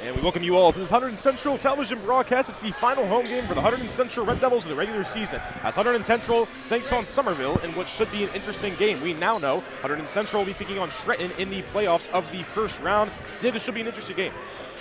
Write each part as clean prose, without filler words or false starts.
And we welcome you all to this Hunterdon Central television broadcast. It's the final home game for the Hunterdon Central Red Devils in the regular season, as Hunterdon Central takes on Somerville in what should be an interesting game. We now know Hunterdon Central will be taking on Stretton in the playoffs of the first round. This should be an interesting game.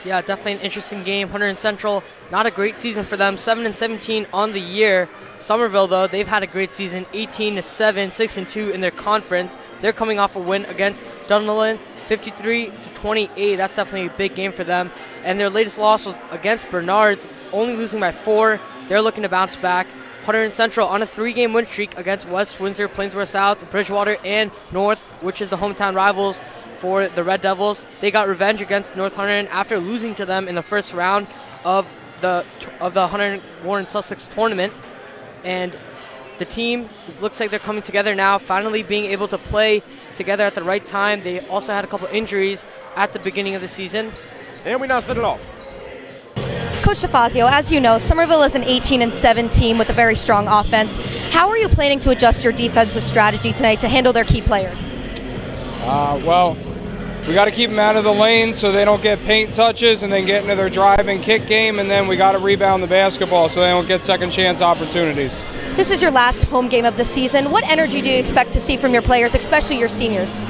Yeah, definitely an interesting game. Hunterdon Central, not a great season for them, 7-17 on the year. Somerville, though, they've had a great season, 18-7, 6-2 in their conference. They're coming off a win against Dunderland, 53-28. That's definitely a big game for them. And their latest loss was against Bernards, only losing by 4. They're looking to bounce back. Hunterdon Central on a 3-game win streak against West Windsor, Plainsboro South, Bridgewater, and North, which is the hometown rivals for the Red Devils. They got revenge against North Hunterdon after losing to them in the first round of the Hunterdon Warren Sussex tournament. And the team looks like they're coming together now, finally being able to play together at the right time. They also had a couple injuries at the beginning of the season. And we now set it off. Coach DeFazio, as you know, Somerville is an 18-7 team with a very strong offense. How are you planning to adjust your defensive strategy tonight to handle their key players? Well, we got to keep them out of the lane so they don't get paint touches and then get into their drive and kick game, and then we got to rebound the basketball so they don't get second chance opportunities. This is your last home game of the season. What energy do you expect to see from your players, especially your seniors?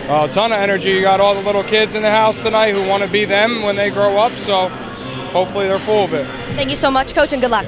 A ton of energy. You got all the little kids in the house tonight who want to be them when they grow up, so hopefully they're full of it. Thank you so much, Coach, and good luck.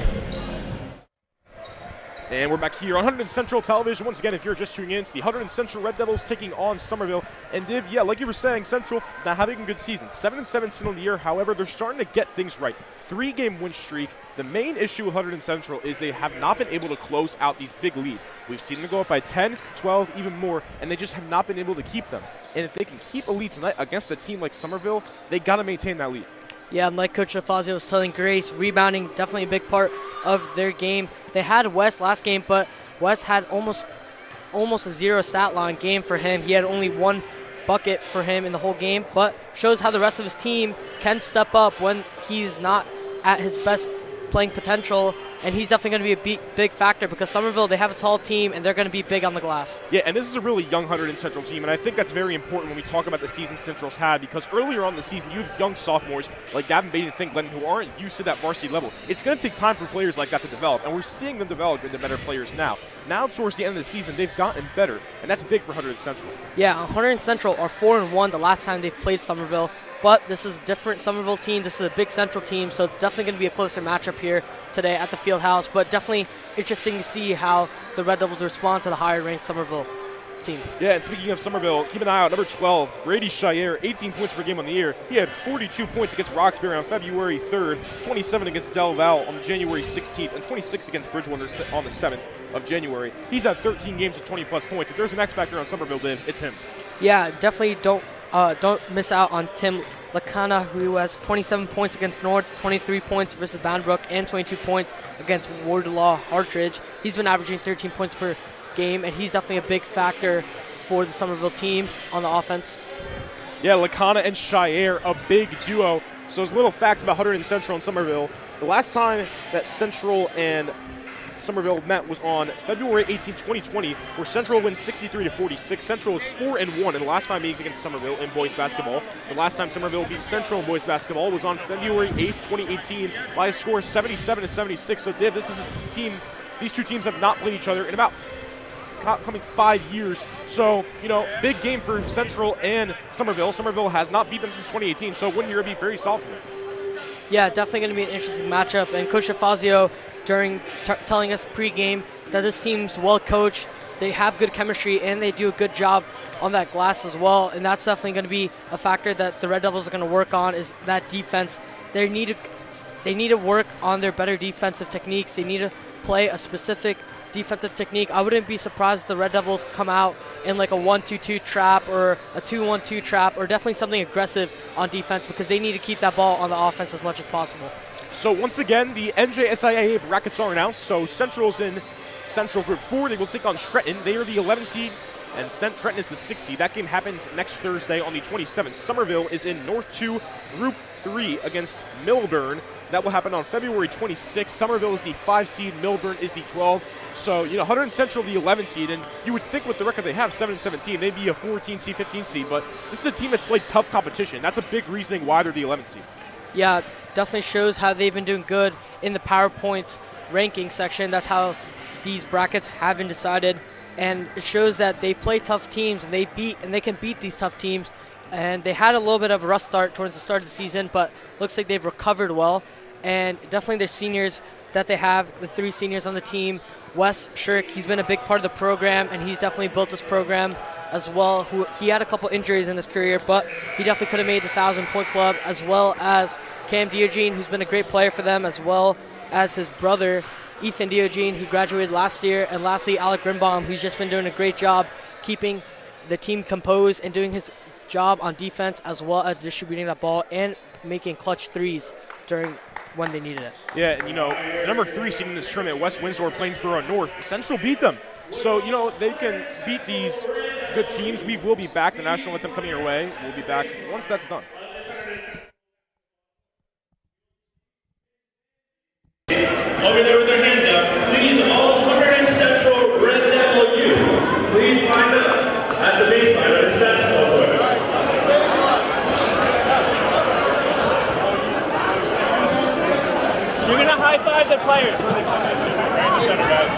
And we're back here on Hunterdon Central Television. Once again, if you're just tuning in, it's the Hunterdon Central Red Devils taking on Somerville. And Div, yeah, like you were saying, Central not having a good season. 7-17 on the year. However, they're starting to get things right. 3-game win streak. The main issue with Hunterdon Central is they have not been able to close out these big leads. We've seen them go up by 10, 12, even more, and they just have not been able to keep them. And if they can keep a lead tonight against a team like Somerville, they got to maintain that lead. Yeah, and like Coach DeFazio was telling Grace, rebounding definitely a big part of their game. They had West last game, but West had almost a zero stat line game for him. He had only 1 bucket for him in the whole game, but shows how the rest of his team can step up when he's not at his best playing potential, and he's definitely going to be a big factor because Somerville, they have a tall team, and they're going to be big on the glass. Yeah, and this is a really young Hunterdon Central team, and I think that's very important when we talk about the season Central's had, because earlier on in the season, you have young sophomores like Gavin Baden and Finn Glenn who aren't used to that varsity level. It's going to take time for players like that to develop, and we're seeing them develop into better players now. Now, towards the end of the season, they've gotten better, and that's big for Hunterdon Central. Yeah, Hunterdon Central are 4-1 the last time they've played Somerville, but this is a different Somerville team. This is a big Central team, so it's definitely going to be a closer matchup here today at the field house, but definitely interesting to see how the Red Devils respond to the higher-ranked Somerville team. Yeah, and speaking of Somerville, keep an eye out, number 12, Brady Shire, 18 points per game on the year. He had 42 points against Roxbury on February 3rd, 27 against Del Val on January 16th, and 26 against Bridgewater on the 7th of January. He's had 13 games with 20-plus points. If there's an X factor on Somerville, Dave, it's him. Yeah, definitely don't miss out on Tim Lacana, who has 27 points against North, 23 points versus Boundbrook, and 22 points against Wardlaw Hartridge. He's been averaging 13 points per game, and he's definitely a big factor for the Somerville team on the offense. Yeah, Lacana and Shire, a big duo. So there's little facts about Hunterdon Central and Somerville. The last time that Central and Somerville met was on February 18, 2020, where Central wins 63-46. Central was 4-1 in the last 5 meetings against Somerville in boys basketball. The last time Somerville beat Central in boys basketball was on February 8, 2018, by a score of 77-76. So, Div, this is a team. These two teams have not played each other in about coming 5 years. So, you know, big game for Central and Somerville. Somerville has not beat them since 2018, so win here would be very soft for them. Yeah, definitely going to be an interesting matchup. And Coach DeFazio, during telling us pregame that this team's well coached, they have good chemistry, and they do a good job on that glass as well. And that's definitely going to be a factor that the Red Devils are going to work on, is that defense. They need to work on their better defensive techniques. They need to play a specific defensive technique. I wouldn't be surprised if the Red Devils come out in like a 1-2-2 trap or a 2-1-2 trap, or definitely something aggressive on defense, because they need to keep that ball on the offense as much as possible. So once again, the NJSIAA brackets are announced. So Central's in Central Group 4. They will take on Stretton. They are the 11th seed, and Stretton is the 6th seed. That game happens next Thursday on the 27th. Somerville is in North 2, Group 3 against Millburn. That will happen on February 26th. Somerville is the 5 seed. Millburn is the 12. So, you know, Hunterdon Central, the 11 seed, and you would think with the record they have, 7-17, they'd be a 14 seed, 15 seed, but this is a team that's played tough competition. That's a big reasoning why they're the 11th seed. Yeah, definitely shows how they've been doing good in the PowerPoint's ranking section. That's how these brackets have been decided, and it shows that they play tough teams and they can beat these tough teams. And they had a little bit of a rough start towards the start of the season, but looks like they've recovered well. And definitely their seniors that they have, the 3 seniors on the team. Wes Shirk, he's been a big part of the program, and he's definitely built this program as well. He had a couple injuries in his career, but he definitely could have made the 1,000-point club, as well as Cam Diogene, who's been a great player for them, as well as his brother, Ethan Diogene, who graduated last year. And lastly, Alec Grimbaum, who's just been doing a great job keeping the team composed and doing his job on defense, as well as distributing that ball and making clutch threes during when they needed it. Yeah, and number 3 seed in this tournament, West Windsor, Plainsboro North. Central beat them. So, they can beat these good teams. We will be back. The national anthem coming your way. We'll be back once that's done. Over there with their hands up, please, all Hunterdon Central Red Devil youth, please line up at the baseline of the Central. You're going to high-five the players when they come in. Center, guys.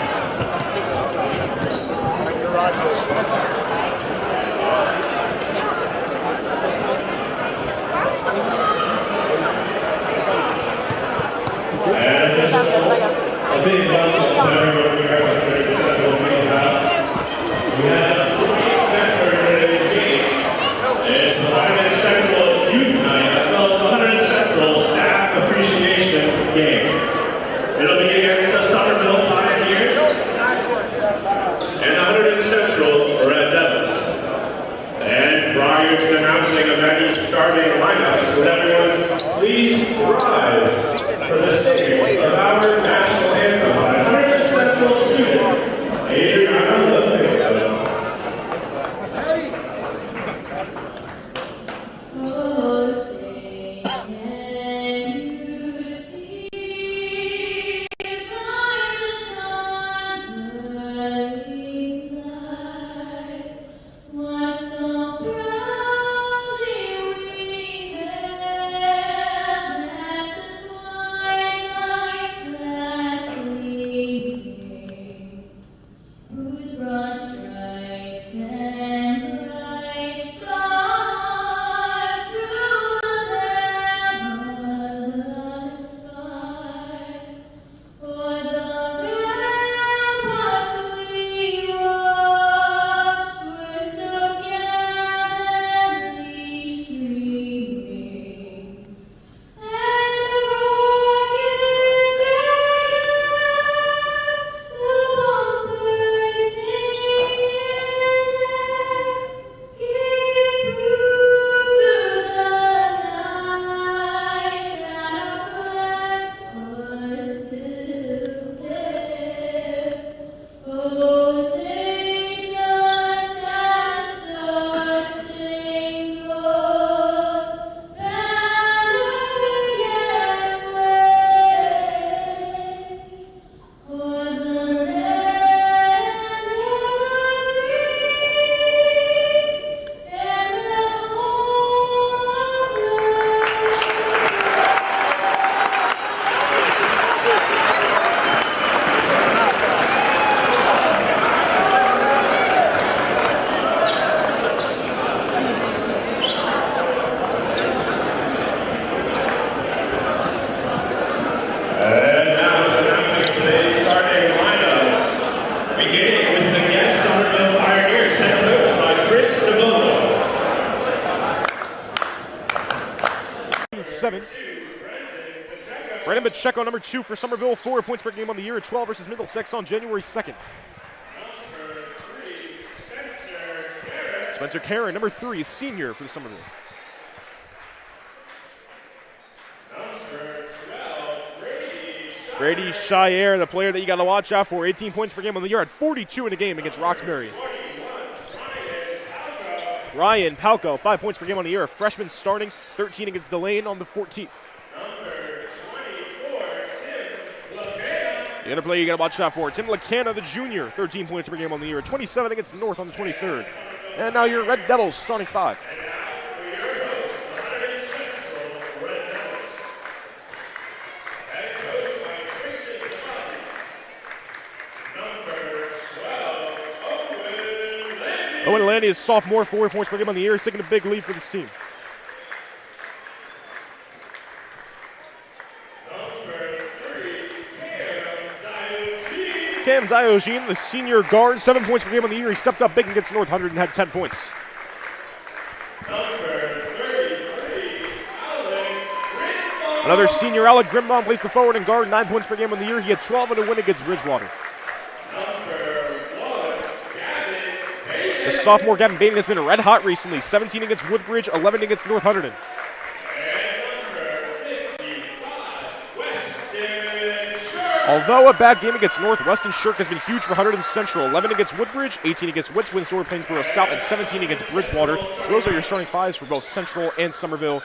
A big welcome to everyone here at the Central Green House. We have 3 Central games. It's the Hunterdon Central Youth Night, as well as the Hunterdon Central Staff Appreciation Game. It'll be against the Somerville Pioneers and the Hunterdon Central Red Devils. And prior to announcing a venue starting lineups, would everyone please rise for the singing of our national anthem by Hunterdon Central student Adriana Lopez. Brandon Pacheco, number 2 for Somerville, 4 points per game on the year at 12 versus Middlesex on January 2nd. Spencer Karen, number 3, senior for the Somerville. Brady Shire, the player that you got to watch out for, 18 points per game on the year at 42 in a game against Roxbury. Ryan Palco, 5 points per game on the year, a freshman starting, 13 against Delane on the 14th. The other player you got to watch out for, Tim LaCanna, the junior, 13 points per game on the year, 27 against North on the 23rd. And now your Red Devils starting 5. Owen Landy is sophomore, 4 points per game on the year. He's taking a big lead for this team. Cam Diogene, the senior guard, 7 points per game on the year. He stepped up big against North Hunterdon and had 10 points. Another senior, Alec Grimbaum, plays the forward and guard, 9 points per game on the year. He had 12 in a win against Bridgewater. The sophomore Gavin Baden has been red hot recently, 17 against Woodbridge, 11 against North Hunterdon. Although a bad game against Northwestern, Shirk has been huge for Hunterdon Central. 11 against Woodbridge, 18 against Wits, Windsor, Plainsboro South, and 17 against Bridgewater. So those are your starting fives for both Central and Somerville.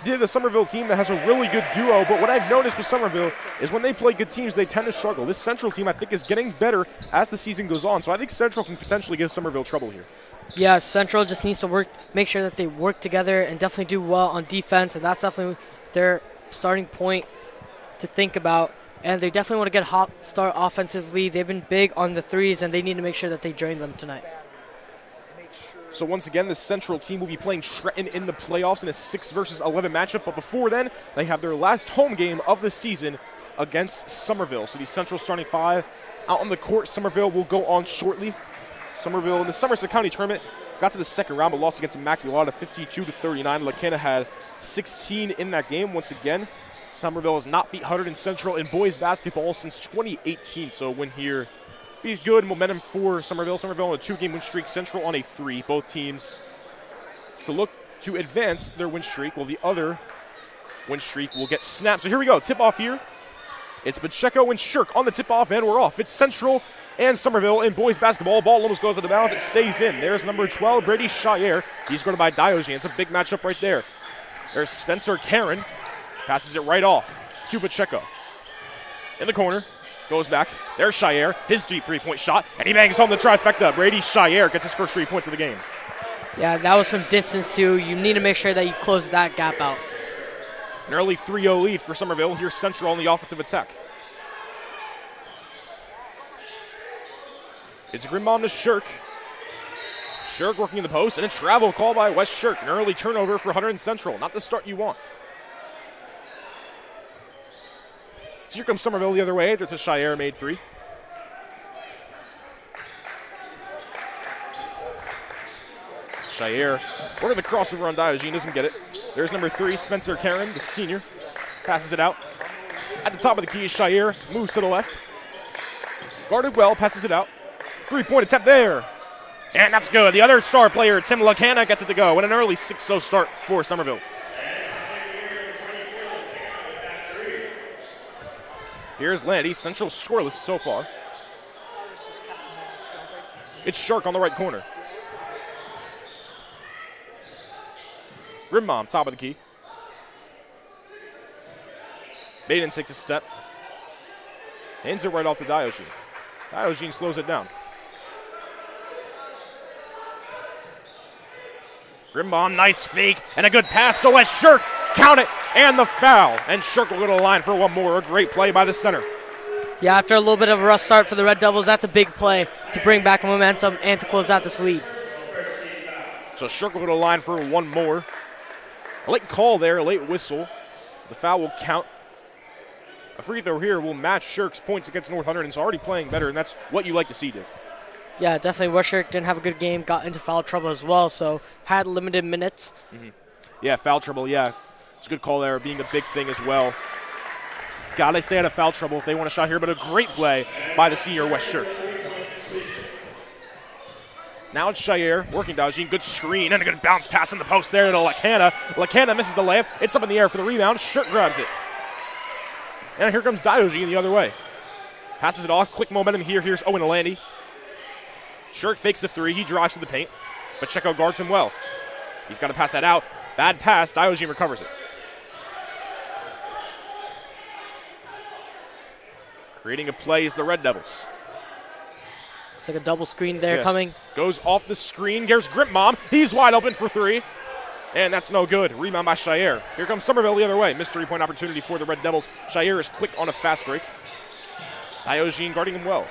The Somerville team that has a really good duo, but what I've noticed with Somerville is when they play good teams, they tend to struggle. This Central team, I think, is getting better as the season goes on, so I think Central can potentially give Somerville trouble here. Yeah, Central just needs to make sure that they work together and definitely do well on defense, and that's definitely their starting point to think about. And they definitely want to get a hot start offensively. They've been big on the threes, and they need to make sure that they drain them tonight. So once again, the Central team will be playing Trenton in the playoffs in a 6 versus 11 matchup. But before then, they have their last home game of the season against Somerville. So the Central starting five out on the court. Somerville will go on shortly. Somerville in the Somerset County tournament got to the second round, but lost against Immaculata 52-39. LaCanna had 16 in that game. Once again, Somerville has not beat Hunterdon Central in boys basketball since 2018. So a win here be good momentum for Somerville. Somerville on a 2-game win streak, Central on a 3. Both teams to look to advance their win streak, while the other win streak will get snapped. So here we go, tip-off here. It's Pacheco and Shirk on the tip-off, and we're off. It's Central and Somerville in boys basketball. Ball almost goes out of bounds. It stays in. There's number 12, Brady Shire. He's going to buy Diogene. It's a big matchup right there. There's Spencer Karen. Passes it right off to Pacheco. In the corner. Goes back. There's Shire. His deep three-point shot. And he bangs home the trifecta. Brady Shire gets his first 3 points of the game. Yeah, that was from distance, too. You need to make sure that you close that gap out. An early 3-0 lead for Somerville. Here's Central on the offensive attack. It's Grimbom to Shirk. Shirk working in the post. And a travel call by West Shirk. An early turnover for Hunterdon Central. Not the start you want. So here comes Somerville the other way. There's a Shire made free. Shire working the crossover on Diogene, doesn't get it. There's number 3, Spencer Karen, the senior. Passes it out. At the top of the key is Shire. Moves to the left. Guarded well, passes it out. 3-point attempt there. And that's good. The other star player, Tim LaCanna, gets it to go. And an early 6-0 start for Somerville. Here's Landy. Central scoreless so far. It's Shark on the right corner. Grimbom, top of the key. Baden takes a step. Hands it right off to Diogene. Diogene slows it down. Grimbom, nice fake, and a good pass to West Shirk. Count it, and the foul. And Shirk will go to the line for one more. A great play by the center. Yeah, after a little bit of a rough start for the Red Devils, that's a big play to bring back momentum and to close out this lead. So Shirk will go to the line for one more. A late call there, a late whistle. The foul will count. A free throw here will match Shirk's points against North Hunterdon. It's already playing better, and that's what you like to see, Div. Yeah, definitely. West Shirk didn't have a good game, got into foul trouble as well, so had limited minutes. Mm-hmm. Yeah, foul trouble, yeah. It's a good call there, being a big thing as well. It's got to stay out of foul trouble if they want a shot here, but a great play by the senior West Shirk. Now it's Shire working Diogene. Good screen and a good bounce pass in the post there to LaCanna. LaCanna misses the layup. It's up in the air for the rebound. Shirk grabs it. And here comes Diogene the other way. Passes it off. Quick momentum here. Here's Owen Landy. Shirk fakes the 3. He drives to the paint. Pacheco guards him well. He's got to pass that out. Bad pass. Diogene recovers it. Creating a play is the Red Devils. It's like a double screen there coming. Goes off the screen. Here's Grimbom. He's wide open for 3. And that's no good. Rebound by Shire. Here comes Somerville the other way. Missed 3-point opportunity for the Red Devils. Shire is quick on a fast break. Diogene guarding him well.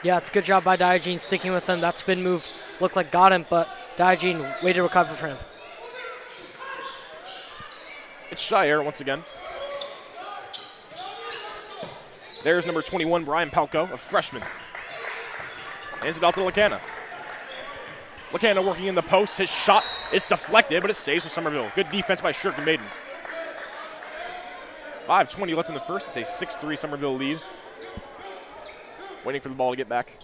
Yeah, it's a good job by Diogene sticking with him. That spin move looked like got him, but Diogenes way to recover for him. It's Shire once again. There's number 21, Brian Palco, a freshman. Hands it out to Lacana. Lacana working in the post. His shot is deflected, but it stays with Somerville. Good defense by Shirk and Maiden. 5:20 left in the first. It's a 6-3 Somerville lead. Waiting for the ball to get back.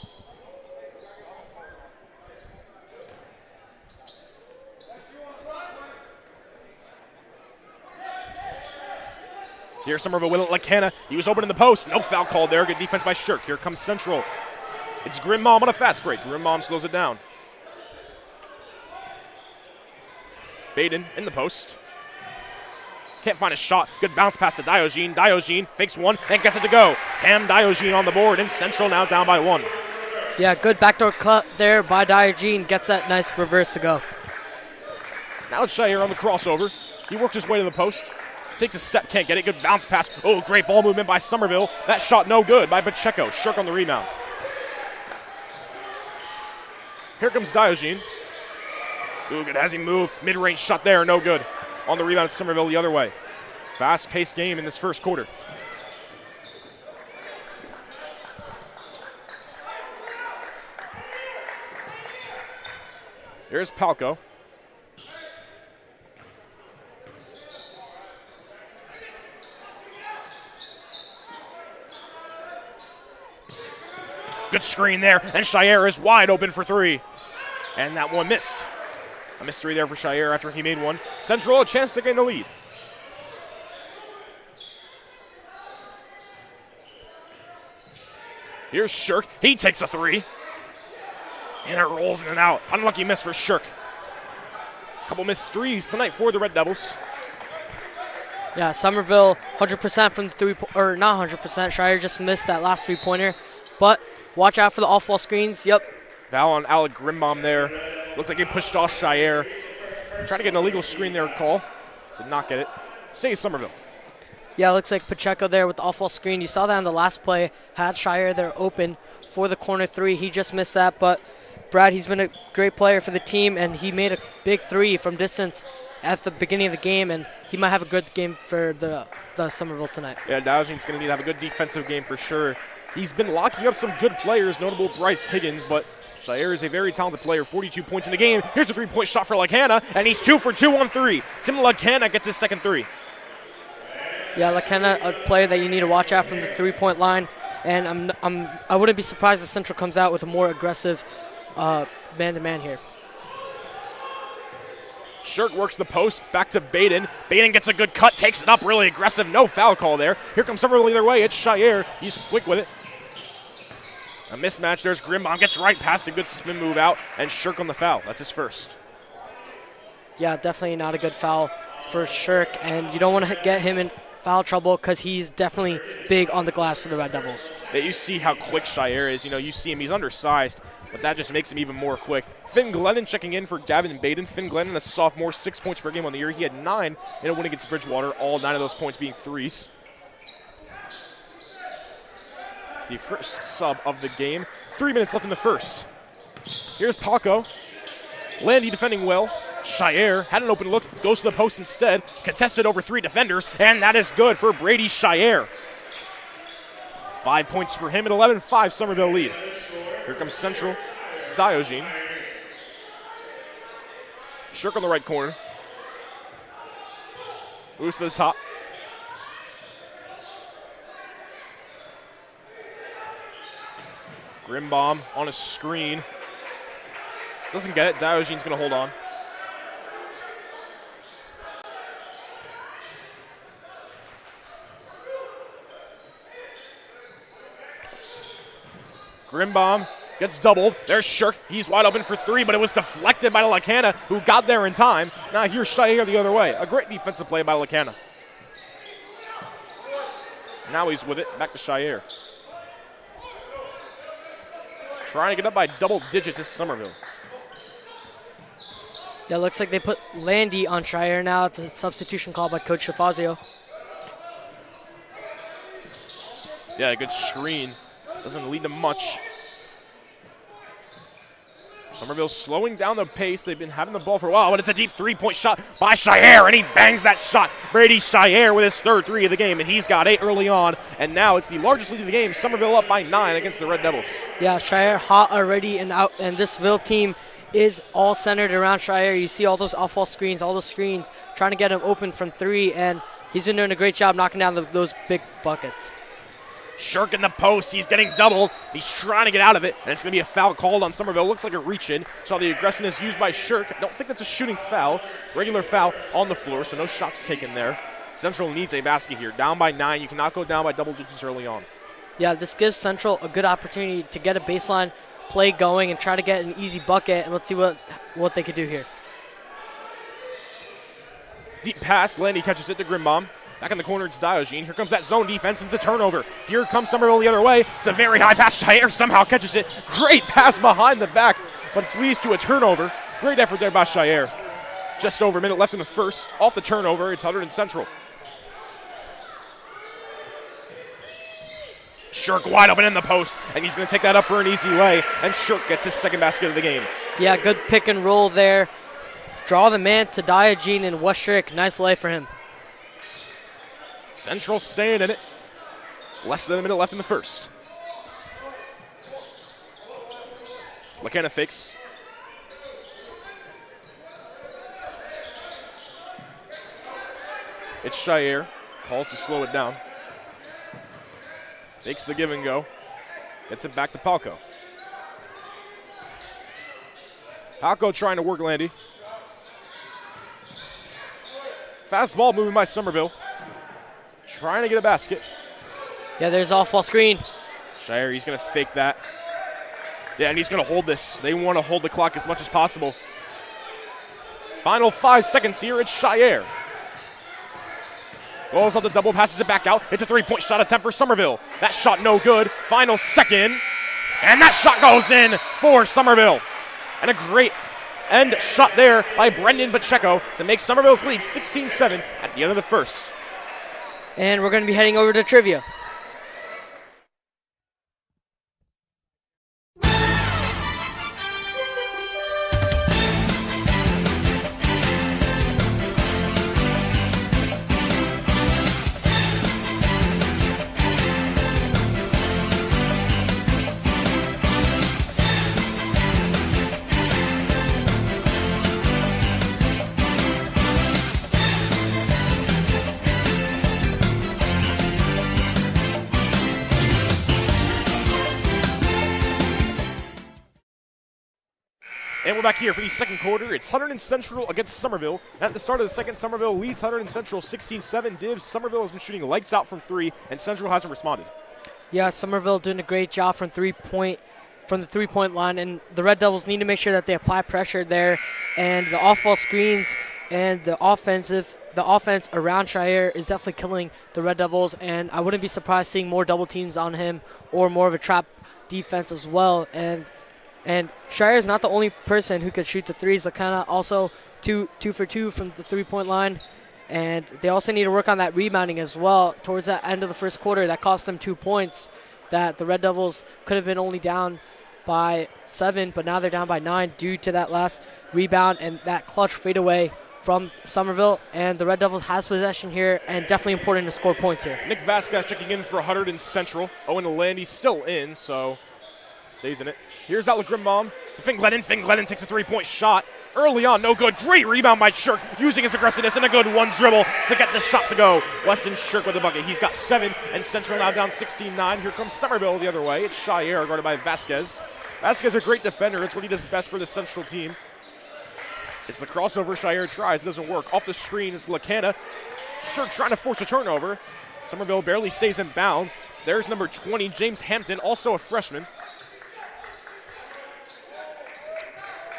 Here's Somerville with it. Lacana. He was open in the post. No foul called there. Good defense by Shirk. Here comes Central. It's Grimmom on a fast break. Grimmom slows it down. Baden in the post. Can't find a shot. Good bounce pass to Diogenes. Diogenes fakes one and gets it to go. Cam Diogenes on the board, and Central now down by 1. Yeah, good backdoor cut there by Diogenes. Gets that nice reverse to go. Now it's Shire on the crossover. He worked his way to the post. Takes a step, can't get it. Good bounce pass. Oh, great ball movement by Somerville. That shot no good by Pacheco. Shirk on the rebound. Here comes Diogenes. Ooh, good. Has he moved? Mid-range shot there, no good. On the rebound, Somerville the other way. Fast-paced game in this first quarter. Here's Palco. Good screen there, and Shire is wide open for 3. And that one missed. A mystery there for Shire after he made one. Central a chance to gain the lead. Here's Shirk. He takes a 3. And it rolls in and out. Unlucky miss for Shirk. Couple missed threes tonight for the Red Devils. Yeah, Somerville 100% from the or not 100%. Shire just missed that last 3-pointer. But watch out for the off-ball screens. Yep. Foul on Alec Grimbom there. Looks like he pushed off Shire. Trying to get an illegal screen there call. Did not get it. Saves Somerville. Yeah, looks like Pacheco there with the off-ball screen. You saw that on the last play. Had Shire there open for the corner 3. He just missed that, but Brad, he's been a great player for the team, and he made a big 3 from distance at the beginning of the game, and he might have a good game for the Somerville tonight. Yeah, Diogenes going to need to have a good defensive game for sure. He's been locking up some good players, notable Bryce Higgins, but Shire is a very talented player, 42 points in the game. Here's a 3-point shot for Lacana, and he's 2 for 2 on 3. Tim Lacana gets his second 3. Yeah, Lacana, a player that you need to watch out from the 3-point line, and I wouldn't be surprised if Central comes out with a more aggressive man-to-man here. Shirk works the post, back to Baden. Baden gets a good cut, takes it up, really aggressive. No foul call there. Here comes Somerville either way. It's Shire. He's quick with it. A mismatch. There's Grimbom. Gets right past a good spin move out, and Shirk on the foul. That's his first. Yeah, definitely not a good foul for Shirk, and you don't want to get him in foul trouble because he's definitely big on the glass for the Red Devils. You see how quick Shire is. You know, you see him. He's undersized, but that just makes him even more quick. Finn Glennon checking in for Gavin Baden. Finn Glennon, a sophomore, 6 points per game on the year. He had 9 in a win against Bridgewater, all 9 of those points being threes. It's the first sub of the game. 3 minutes left in the first. Here's Paco. Landy defending well. Shire had an open look, goes to the post instead. Contested over 3 defenders, and that is good for Brady Shire. 5 points for him at 11-5 Somerville lead. Here comes Central. It's Diogenes. Shirk on the right corner. Moves to the top. Grimbom on a screen. Doesn't get it. Diogenes going to hold on. Grimbom gets doubled. There's Shirk. He's wide open for 3, but it was deflected by Lacana, who got there in time. Now here's Shire the other way. A great defensive play by Lacana. Now he's with it. Back to Shire. Trying to get up by double digits is Somerville. Yeah, looks like they put Landy on Shire now. It's a substitution call by Coach Shafazio. Yeah, good screen. Doesn't lead to much. Somerville slowing down the pace. They've been having the ball for a while, but it's a deep three-point shot by Shire, and he bangs that shot. Brady Shire with his third three of the game, and he's got 8 early on, and now it's the largest lead of the game. Somerville up by 9 against the Red Devils. Yeah, Shire hot already, and this Ville team is all centered around Shire. You see all those off-ball screens, all those screens, trying to get him open from 3, and he's been doing a great job knocking down those big buckets. Shirk in the post. He's getting doubled. He's trying to get out of it, and it's going to be a foul called on Somerville. Looks like a reach-in. Saw the aggressiveness used by Shirk. I don't think that's a shooting foul. Regular foul on the floor, so no shots taken there. Central needs a basket here. Down by 9. You cannot go down by double digits early on. Yeah, this gives Central a good opportunity to get a baseline play going and try to get an easy bucket, and let's see what they could do here. Deep pass. Landy catches it to Grimbaum. Back in the corner, it's Diogen. Here comes that zone defense, and it's a turnover. Here comes Somerville the other way. It's a very high pass. Shire somehow catches it. Great pass behind the back, but it leads to a turnover. Great effort there by Shire. Just over a minute left in the first. Off the turnover, it's Hunterdon Central. Shirk wide open in the post, and he's going to take that up for an easy way, and Shirk gets his second basket of the game. Yeah, good pick and roll there. Draw the man to Diogen and Westrick. Nice lay for him. Central staying in it. Less than a minute left in the first. McKenna fakes. It's Shire. Calls to slow it down. Fakes the give and go. Gets it back to Palco. Palco trying to work Landy. Fast ball moving by Somerville. Trying to get a basket. Yeah, there's off-ball screen. Shire, he's going to fake that. Yeah, and he's going to hold this. They want to hold the clock as much as possible. Final 5 seconds here. It's Shire. Goes up the double, passes it back out. It's a three-point shot attempt for Somerville. That shot no good. Final second. And that shot goes in for Somerville. And a great end shot there by Brendan Pacheco to make Somerville's lead 16-7 at the end of the first. And we're going to be heading over to trivia. And we're back here for the second quarter. It's Hunterdon Central against Somerville. At the start of the second, Somerville leads Hunterdon Central 16-7. Divs, Somerville has been shooting lights out from 3, and Central hasn't responded. Yeah, Somerville doing a great job from the 3-point line, and the Red Devils need to make sure that they apply pressure there, and the off-ball screens and the offense around Shire is definitely killing the Red Devils, and I wouldn't be surprised seeing more double teams on him or more of a trap defense as well. And Shire is not the only person who could shoot the threes. Lakana also two for 2 from the 3-point line. And they also need to work on that rebounding as well towards the end of the first quarter. That cost them 2 points that the Red Devils could have been only down by 7, but now they're down by 9 due to that last rebound and that clutch fadeaway from Somerville. And the Red Devils has possession here and definitely important to score points here. Nick Vasquez checking in for Hunterdon Central. Owen Landy still in, so stays in it. Here's Outlet Grimbaum to Finn Glennon. Finn Glennon takes a 3-point shot. Early on, no good. Great rebound by Shirk, using his aggressiveness and a good one dribble to get this shot to go. Weston Shirk with the bucket. He's got 7, and Central now down 16-9. Here comes Somerville the other way. It's Shire guarded by Vasquez. Vasquez a great defender. It's what he does best for the Central team. It's the crossover Shire tries. It doesn't work. Off the screen is Lakana. Shirk trying to force a turnover. Somerville barely stays in bounds. There's number 20, James Hampton, also a freshman.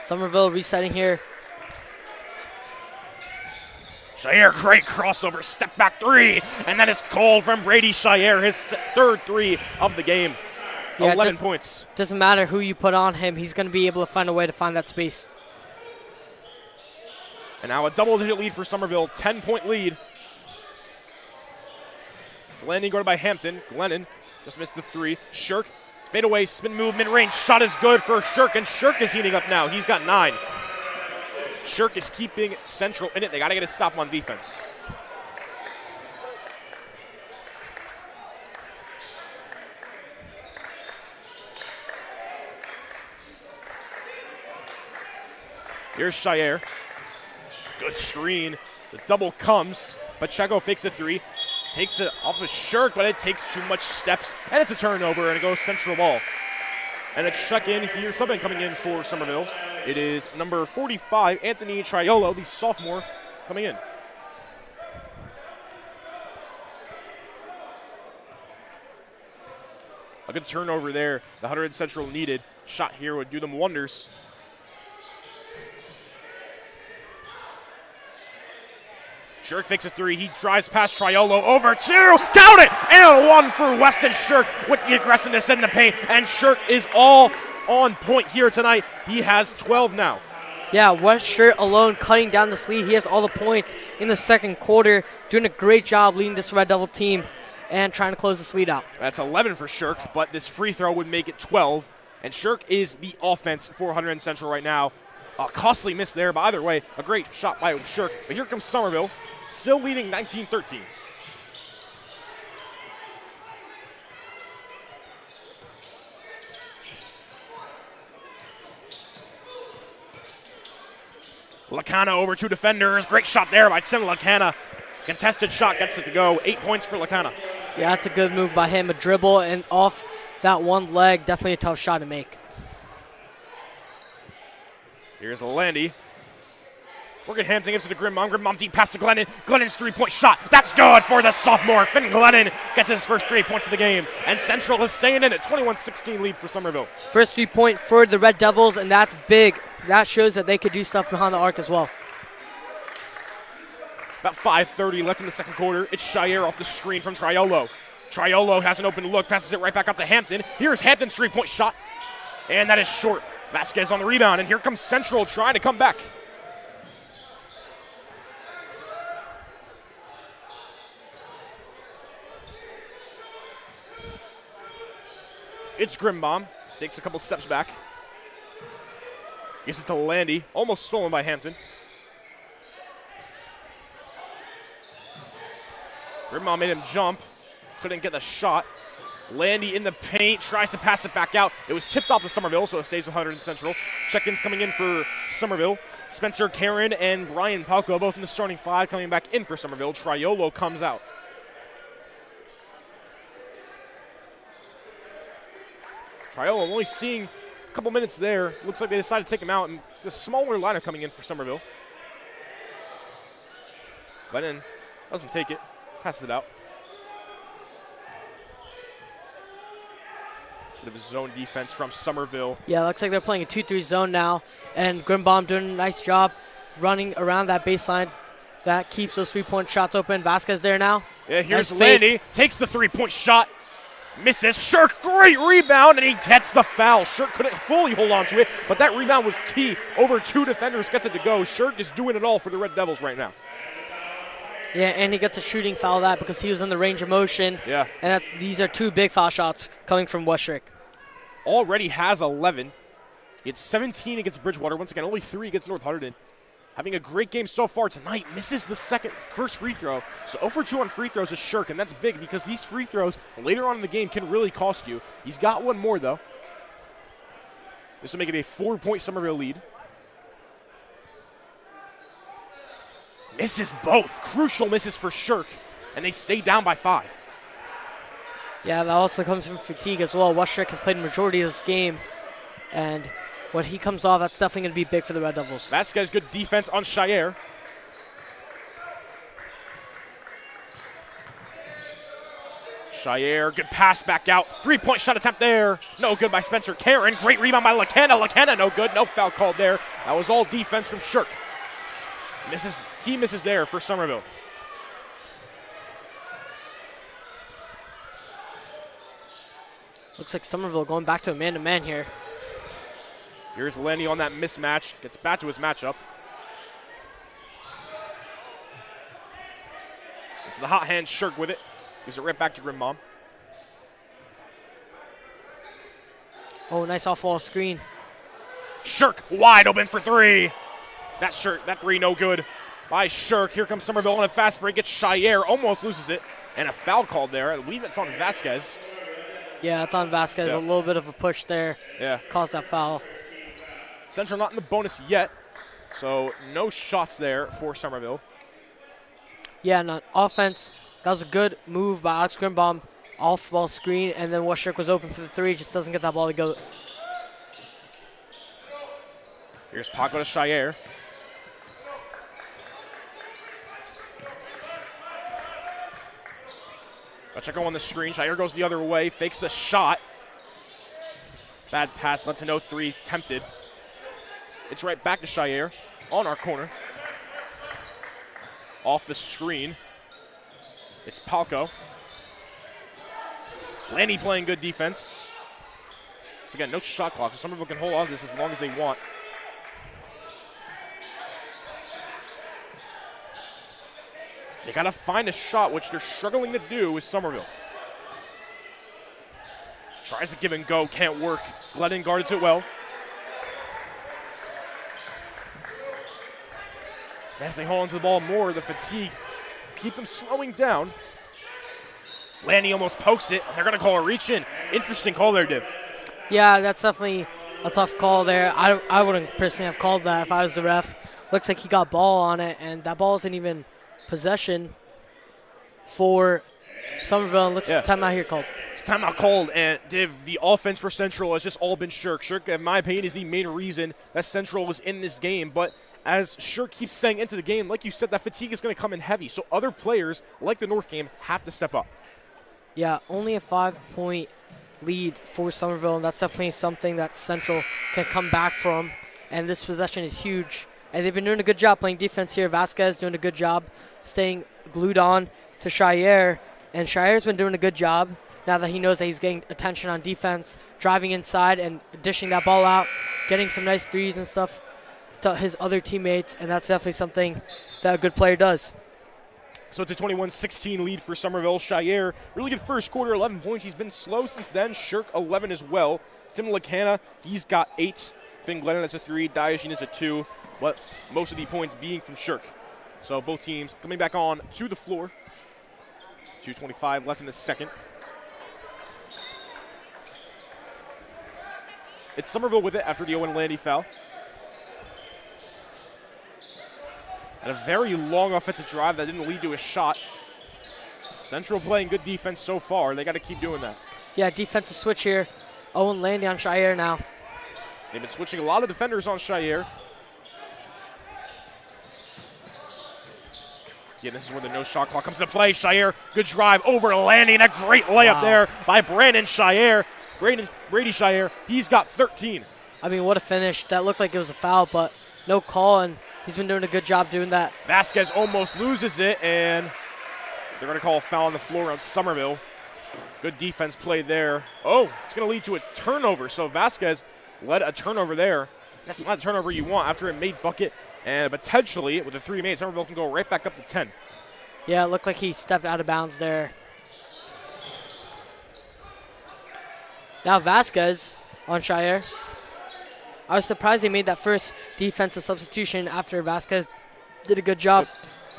Somerville resetting here. Shire, great crossover, step back 3, and that is cold from Brady Shire, his third 3 of the game. Yeah, 11 points. Doesn't matter who you put on him, he's going to be able to find a way to find that space. And now a double-digit lead for Somerville, 10-point lead. It's landing guarded by Hampton. Glennon just missed the 3. Shirk Fade away, spin move, mid-range shot is good for Shirk, and Shirk is heating up now. He's got 9. Shirk is keeping Central in it. They got to get a stop on defense. Here's Shire. Good screen. The double comes. Pacheco fakes a 3. Takes it off of Shirk, but it takes too much steps, and it's a turnover, and it goes Central ball. And a check-in here, something coming in for Somerville. It is number 45, Anthony Triolo, the sophomore, coming in. A good turnover there. The Hunterdon Central needed. Shot here would do them wonders. Shirk fakes a 3. He drives past Triolo over 2. Count it! And a 1 for Weston Shirk with the aggressiveness in the paint. And Shirk is all on point here tonight. He has 12 now. Yeah, West Shirt alone cutting down the lead. He has all the points in the second quarter. Doing a great job leading this Red Devil team and trying to close this lead out. That's 11 for Shirk, but this free throw would make it 12. And Shirk is the offense for Hunterdon Central right now. A costly miss there, but either way, a great shot by Shirk. But here comes Somerville. Still leading 19-13. Lacana over 2 defenders. Great shot there by Tim Lacana. Contested shot gets it to go. 8 points for Lacana. Yeah, that's a good move by him. A dribble and off that one leg. Definitely a tough shot to make. Here's Landy. Working Hampton gives it to Grimmom. Grimmom deep pass to Glennon. Glennon's 3-point shot. That's good for the sophomore. Finn Glennon gets his first 3 points of the game. And Central is staying in it. 21-16 lead for Somerville. First 3-point for the Red Devils, and that's big. That shows that they could do stuff behind the arc as well. About 5:30 left in the second quarter. It's Shire off the screen from Triolo. Triolo has an open look. Passes it right back up to Hampton. Here's Hampton's 3-point shot. And that is short. Vasquez on the rebound. And here comes Central trying to come back. It's Grimbom. Takes a couple steps back. Gives it to Landy. Almost stolen by Hampton. Grimbom made him jump. Couldn't get the shot. Landy in the paint. Tries to pass it back out. It was tipped off to Somerville, so it stays with Hunterdon Central. Check-ins coming in for Somerville. Spencer Karen and Brian Palco, both in the starting 5, coming back in for Somerville. Triolo comes out. Triolo only seeing a couple minutes there. Looks like they decided to take him out, and the smaller lineup coming in for Somerville. Lennon doesn't take it, passes it out. Bit of a zone defense from Somerville. Yeah, looks like they're playing a 2-3 zone now, and Grimbaum doing a nice job running around that baseline. That keeps those 3-point shots open. Vasquez there now. Yeah, here's Nice Landy. Takes the 3-point shot. Misses. Shirk, great rebound, and he gets the foul. Shirk couldn't fully hold on to it, but that rebound was key. Over 2 defenders, gets it to go. Shirk is doing it all for the Red Devils right now. Yeah, and he gets a shooting foul that because he was in the range of motion. Yeah. And these are 2 big foul shots coming from Westrick. Already has 11. It's 17 against Bridgewater. Once again, only 3 against North Hunterdon. Having a great game so far tonight. Misses the first free throw. So 0 for 2 on free throws is Shirk, and that's big because these free throws later on in the game can really cost you. He's got one more, though. This will make it a 4-point Somerville lead. Misses both. Crucial misses for Shirk, and they stay down by 5. Yeah, that also comes from fatigue as well. Westrick has played the majority of this game, and when he comes off, that's definitely going to be big for the Red Devils. Vasquez, good defense on Shire. Shire, good pass back out. 3-point shot attempt there. No good by Spencer Karen. Great rebound by Lacana. Lacana, no good. No foul called there. That was all defense from Shirk. He misses there for Somerville. Looks like Somerville going back to a man-to-man here. Here's Lenny on that mismatch. Gets back to his matchup. It's the hot hand Shirk with it. Gives it right back to Grimbom. Oh, nice off-wall screen. Shirk wide open for three. That three no good by Shirk. Here comes Somerville on a fast break. It's Shire, almost loses it. And a foul called there. I believe it's on Vasquez. Yeah, it's on Vasquez. Yeah. A little bit of a push there. Yeah. Caused that foul. Central not in the bonus yet, so no shots there for Somerville. Yeah, and on offense, that was a good move by Alex Grimbaum. Off-ball screen, and then Washirk was open for the three. Just doesn't get that ball to go. Here's Paco to Shire. Pacheco on the screen. Shire goes the other way, fakes the shot. Bad pass, lets a no three, tempted. It's right back to Shire on our corner. Off the screen. It's Palco. Lanny playing good defense. Once again, no shot clock, so Somerville can hold on to this as long as they want. They got to find a shot, which they're struggling to do with Somerville. Tries to give and go, can't work. Glennon guards it well. As they hold onto the ball more, the fatigue keep them slowing down. Lanny almost pokes it. They're going to call a reach in. Interesting call there, Div. Yeah, that's definitely a tough call there. I wouldn't personally have called that if I was the ref. Looks like he got ball on it, and that ball isn't even possession for Somerville. Looks like timeout here called. Timeout called, and Div, the offense for Central has just all been Shirk. Shirk, in my opinion, is the main reason that Central was in this game, but as Shirk keeps saying into the game, like you said, that fatigue is going to come in heavy, so other players, like the North game, have to step up. Yeah, only a 5-point lead for Somerville, and that's definitely something that Central can come back from, and this possession is huge. And they've been doing a good job playing defense here. Vasquez doing a good job staying glued on to Shire, and Shire's been doing a good job now that he knows that he's getting attention on defense, driving inside and dishing that ball out, getting some nice threes and stuff to his other teammates, and that's definitely something that a good player does. So it's a 21-16 lead for Somerville. Shire, really good first quarter, 11 points. He's been slow since then. Shirk, 11 as well. Tim Lacana, he's got 8. Finn Glennon has a 3. Diogene is a 2. But most of the points being from Shirk. So both teams coming back on to the floor. 2:25 left in the second. It's Somerville with it after the Owen Landy foul. And a very long offensive drive that didn't lead to a shot. Central playing good defense so far. They got to keep doing that. Yeah, defensive switch here. Owen Landy on Shire now. They've been switching a lot of defenders on Shire. Yeah, this is where the no shot clock comes into play. Shire, good drive over to Landy, and a great layup there by Brandon Shire. Brady Shire, he's got 13. I mean, what a finish. That looked like it was a foul, but no call, and he's been doing a good job doing that. Vasquez almost loses it, and they're going to call a foul on the floor on Somerville. Good defense played there. Oh, it's going to lead to a turnover. So Vasquez led a turnover there. That's not the turnover you want after it made bucket. And potentially, with a 3 made, Somerville can go right back up to 10. Yeah, it looked like he stepped out of bounds there. Now Vasquez on Shire. I was surprised they made that first defensive substitution after Vasquez did a good job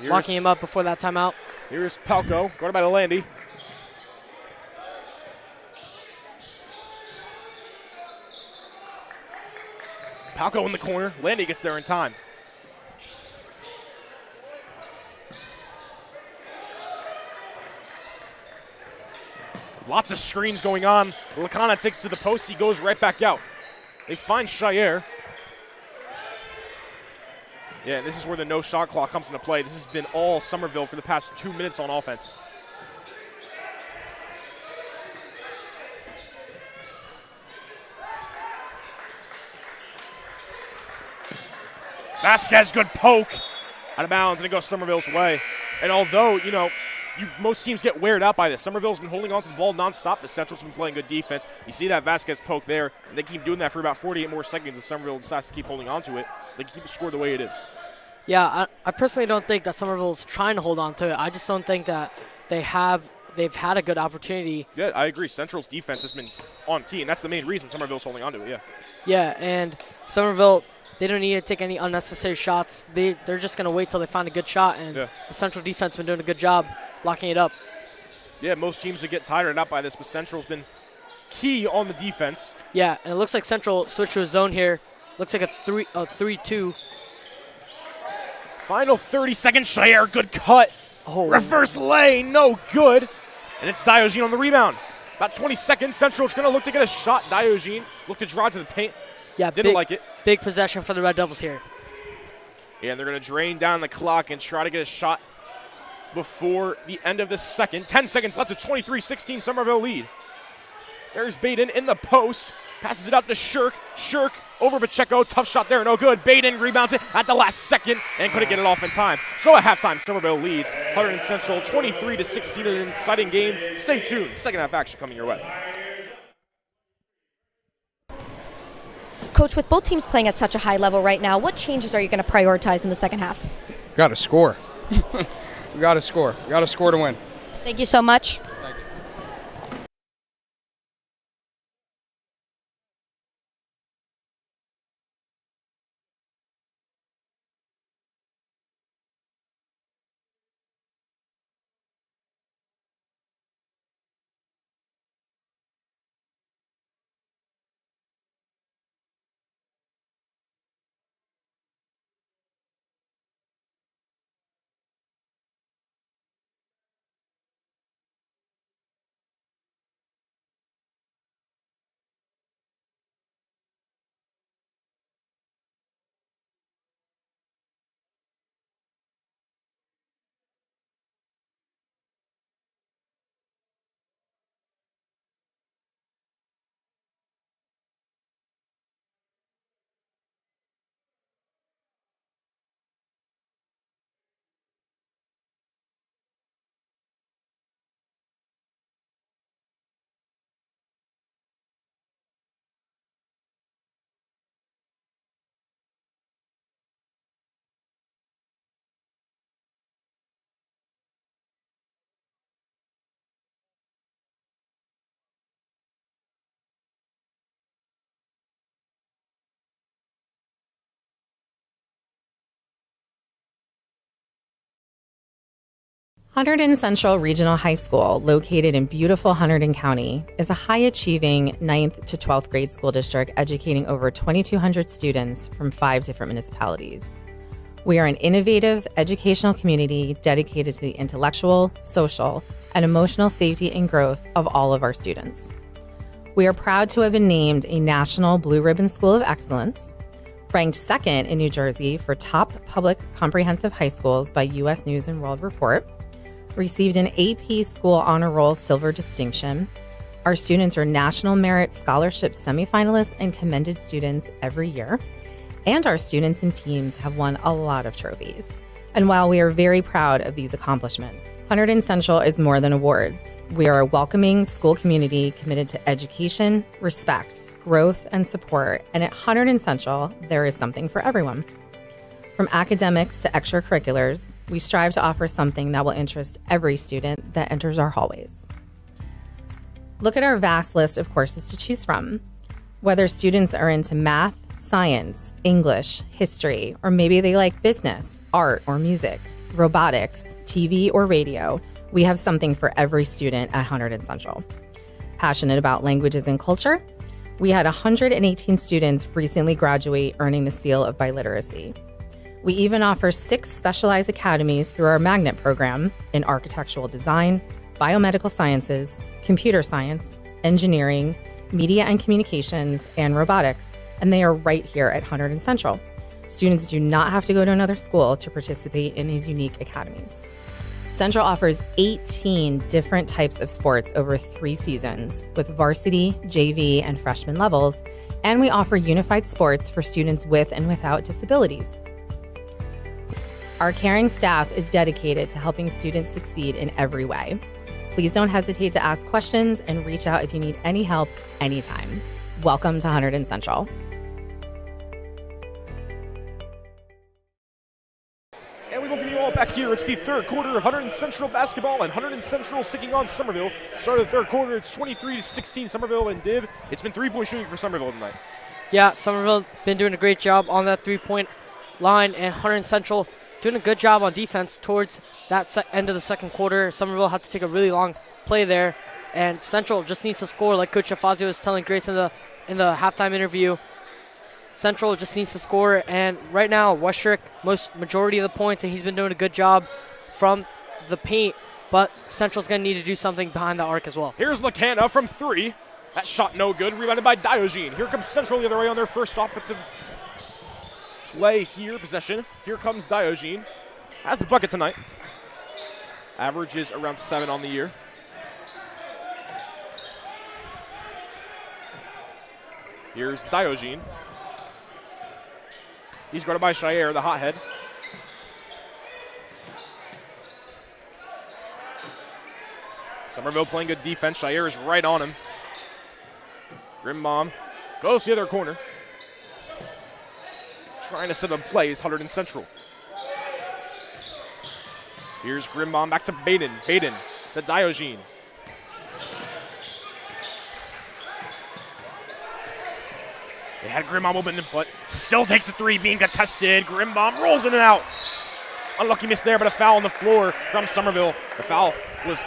locking him up before that timeout. Here's Palco, guarded by Landy. Palco in the corner. Landy gets there in time. Lots of screens going on. Lacana takes to the post. He goes right back out. They find Shire. Yeah, this is where the no shot clock comes into play. This has been all Somerville for the past 2 minutes on offense. Vasquez, good poke. Out of bounds, and it goes Somerville's way. And although, most teams get weared out by this. Somerville's been holding on to the ball nonstop, but Central's been playing good defense. You see that Vasquez poke there, and they keep doing that for about 48 more seconds, and Somerville decides to keep holding on to it. They can keep the score the way it is. Yeah, I personally don't think that Somerville's trying to hold on to it. I just don't think that they've had a good opportunity. Yeah, I agree. Central's defense has been on key, and that's the main reason Somerville's holding on to it, yeah. Yeah, and Somerville, they don't need to take any unnecessary shots. They're just going to wait till they find a good shot, and the Central defense has been doing a good job locking it up. Yeah, most teams would get tired out by this, but Central's been key on the defense. Yeah, and it looks like Central switched to a zone here. Looks like a 3-2. Final 30 seconds, Shire, good cut. Oh. Reverse lane, no good. And it's Diogene on the rebound. About 20 seconds, Central's going to look to get a shot. Diogene look to draw to the paint. Yeah, didn't like it. Big possession for the Red Devils here. Yeah, and they're going to drain down the clock and try to get a shot before the end of the second. 10 seconds left, a 23-16 Somerville lead. There's Baden in the post. Passes it out to Shirk. Shirk over Pacheco. Tough shot there, no good. Baden rebounds it at the last second and couldn't get it off in time. So at halftime, Somerville leads Hunterdon Central 23-16 in an exciting game. Stay tuned. Second half action coming your way. Coach, with both teams playing at such a high level right now, what changes are you going to prioritize in the second half? Got to score. We got to score. We got to score to win. Thank you so much. Hunterdon Central Regional High School, located in beautiful Hunterdon County, is a high-achieving 9th to 12th grade school district educating over 2,200 students from 5 different municipalities. We are an innovative educational community dedicated to the intellectual, social, and emotional safety and growth of all of our students. We are proud to have been named a National Blue Ribbon School of Excellence, ranked second in New Jersey for top public comprehensive high schools by U.S. News & World Report, received an AP School Honor Roll Silver Distinction. Our students are National Merit Scholarship semifinalists and commended students every year. And our students and teams have won a lot of trophies. And while we are very proud of these accomplishments, Hunterdon Central is more than awards. We are a welcoming school community committed to education, respect, growth, and support. And at Hunterdon Central, there is something for everyone. From academics to extracurriculars, we strive to offer something that will interest every student that enters our hallways. Look at our vast list of courses to choose from. Whether students are into math, science, English, history, or maybe they like business, art, or music, robotics, TV, or radio, we have something for every student at Hunterdon Central. Passionate about languages and culture? We had 118 students recently graduate earning the seal of biliteracy. We even offer 6 specialized academies through our magnet program in architectural design, biomedical sciences, computer science, engineering, media and communications, and robotics, and they are right here at Hunterdon Central. Students do not have to go to another school to participate in these unique academies. Central offers 18 different types of sports over 3 seasons with varsity, JV, and freshman levels, and we offer unified sports for students with and without disabilities. Our caring staff is dedicated to helping students succeed in every way. Please don't hesitate to ask questions and reach out if you need any help anytime. Welcome to Hunterdon Central. And we welcome you all back here. It's the third quarter of Hunterdon Central basketball, and Hunterdon Central taking on Somerville. Start of the third quarter, it's 23-16 Somerville, and Div, it's been three-point shooting for Somerville tonight. Yeah, Somerville been doing a great job on that three-point line, and Hunterdon Central doing a good job on defense towards that end of the second quarter. Somerville had to take a really long play there, and Central just needs to score, like Coach Fazio was telling Grace in the halftime interview. Central just needs to score, and right now Westrick majority of the points, and he's been doing a good job from the paint, but Central's going to need to do something behind the arc as well. Here's Lacana from three. That shot no good, rebounded by Diogene. Here comes Central the other way on their first offensive play here, possession. Here comes Diogene. Has the bucket tonight. Averages around 7 on the year. Here's Diogene. He's guarded by Shire, the hothead. Somerville playing good defense. Shire is right on him. Grimbom goes to the other corner. Trying to set up plays, Hunterdon Central. Here's Grimbom back to Baden. Baden to Diogene. They had Grimbom open, but still takes a three, being contested. Grimbom rolls in and out. Unlucky miss there, but a foul on the floor from Somerville. The foul was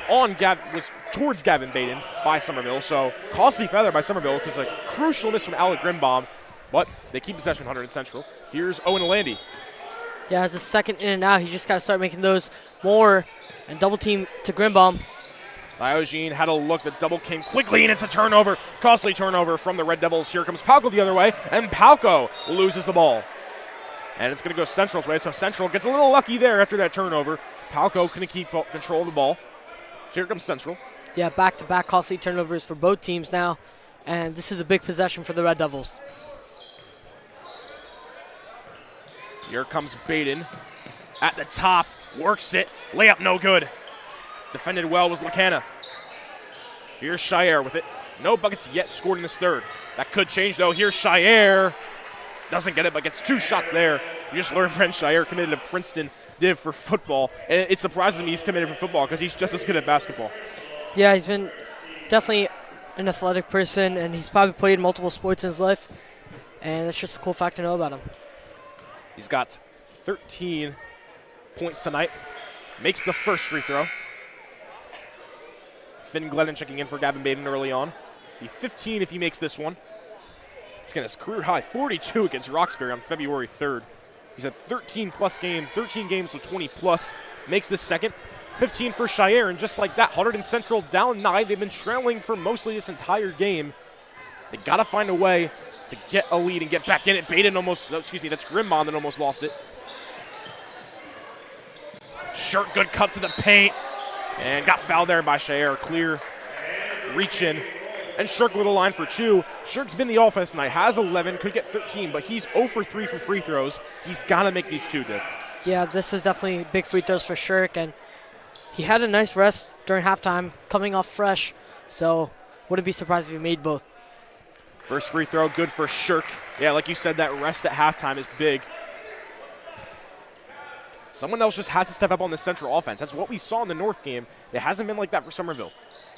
towards Gavin Baden by Somerville, so costly feather by Somerville because a crucial miss from Alec Grimbom, but they keep possession, Hunterdon Central. Here's Owen Landy. Yeah, as a second in and out, he just got to start making those more and double team to Grimbom. Diogene had a look. The double came quickly, and it's a turnover. Costly turnover from the Red Devils. Here comes Palco the other way, and Palco loses the ball. And it's going to go Central's way, so Central gets a little lucky there after that turnover. Palco can keep control of the ball. So here comes Central. Yeah, back-to-back costly turnovers for both teams now, and this is a big possession for the Red Devils. Here comes Baden at the top, works it, layup no good. Defended well was Lacana. Here's Shire with it. No buckets yet scored in this third. That could change though. Here's Shire. Doesn't get it, but gets 2 shots there. You just learned Brent Shire committed to Princeton Div for football. And it surprises me he's committed for football because he's just as good at basketball. Yeah, he's been definitely an athletic person, and he's probably played multiple sports in his life. And that's just a cool fact to know about him. He's got 13 points tonight. Makes the first free throw. Finn Glennon checking in for Gavin Baden early on. Be 15 if he makes this one. It's going to career high 42 against Roxbury on February 3rd. He's had 13 games with 20 plus. Makes the second. 15 for Shire, and just like that, Hunterdon Central down 9. They've been trailing for mostly this entire game. They got to find a way to get a lead and get back in it. Baden that's Grimbom that almost lost it. Shirk, good cut to the paint. And got fouled there by Shire. Clear reach in. And Shirk with a line for 2. Shirk's been the offense tonight. Has 11, could get 13, but he's 0 for 3 from free throws. He's got to make these 2, Div. Yeah, this is definitely big free throws for Shirk, and he had a nice rest during halftime, coming off fresh, so wouldn't be surprised if he made both. First free throw, good for Shirk. Yeah, like you said, that rest at halftime is big. Someone else just has to step up on the Central offense. That's what we saw in the North game. It hasn't been like that for Somerville.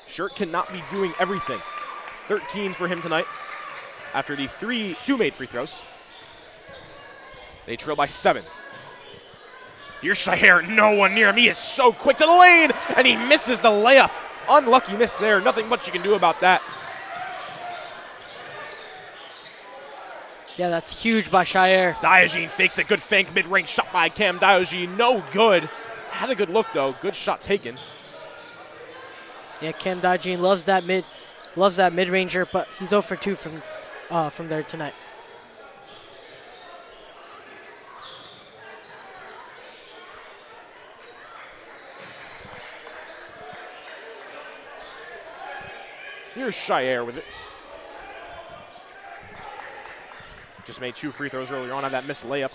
Shirk cannot be doing everything. 13 for him tonight after the 2 made free throws. They trail by 7. Here's Shire, no one near him. He is so quick to the lane, and he misses the layup. Unlucky miss there. Nothing much you can do about that. Yeah, that's huge by Shire. Diogene fakes a good fake mid-range shot by Cam Diogene. No good. Had a good look, though. Good shot taken. Yeah, Cam Diogene loves that mid-ranger, but he's 0 for 2 from there tonight. Here's Shire with it. Just made 2 free throws earlier on. Had that missed layup.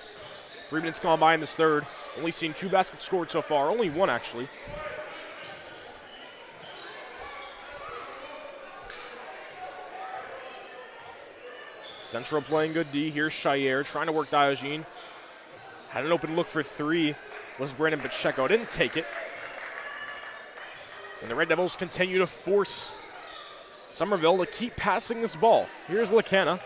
3 minutes gone by in this third. Only seen 2 baskets scored so far. Only 1, actually. Central playing good D. Here's Shire trying to work Diogene. Had an open look for 3. was Brandon Pacheco. Didn't take it. And the Red Devils continue to force Somerville to keep passing this ball. Here's Lacana.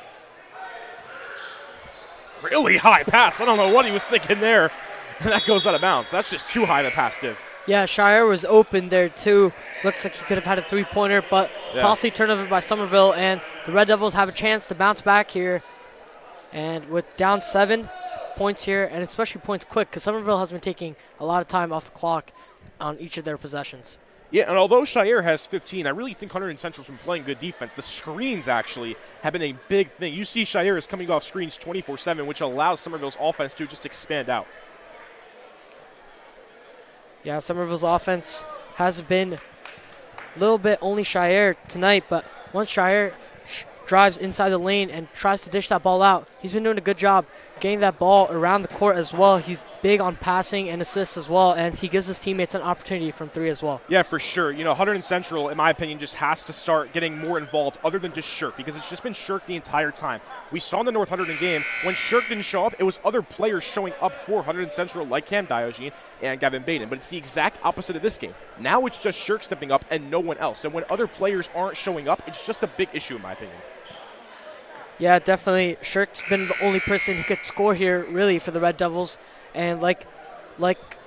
Really high pass. I don't know what he was thinking there. And that goes out of bounds. That's just too high of a pass, Div. Yeah, Shire was open there too. Looks like he could have had a three-pointer, but costly turnover by Somerville, and the Red Devils have a chance to bounce back here. And with down 7 points here, and especially points quick, because Somerville has been taking a lot of time off the clock on each of their possessions. Yeah, and although Shire has 15, I really think Hunterdon Central's been playing good defense. The screens actually have been a big thing. You see Shire is coming off screens 24/7, which allows Somerville's offense to just expand out. Yeah, Somerville's offense has been a little bit only Shire tonight, but once Shire drives inside the lane and tries to dish that ball out, he's been doing a good job getting that ball around the court as well. He's big on passing and assists as well, and he gives his teammates an opportunity from 3 as well. Yeah, for sure. You know, Hunterdon Central, in my opinion, just has to start getting more involved other than just Shirk, because it's just been Shirk the entire time. We saw in the North Hunterdon game, when Shirk didn't show up, it was other players showing up for Hunterdon Central, like Cam Diogenes and Gavin Baden. But it's the exact opposite of this game. Now it's just Shirk stepping up and no one else. And when other players aren't showing up, it's just a big issue, in my opinion. Yeah, definitely. Shirk's been the only person who could score here, really, for the Red Devils. And like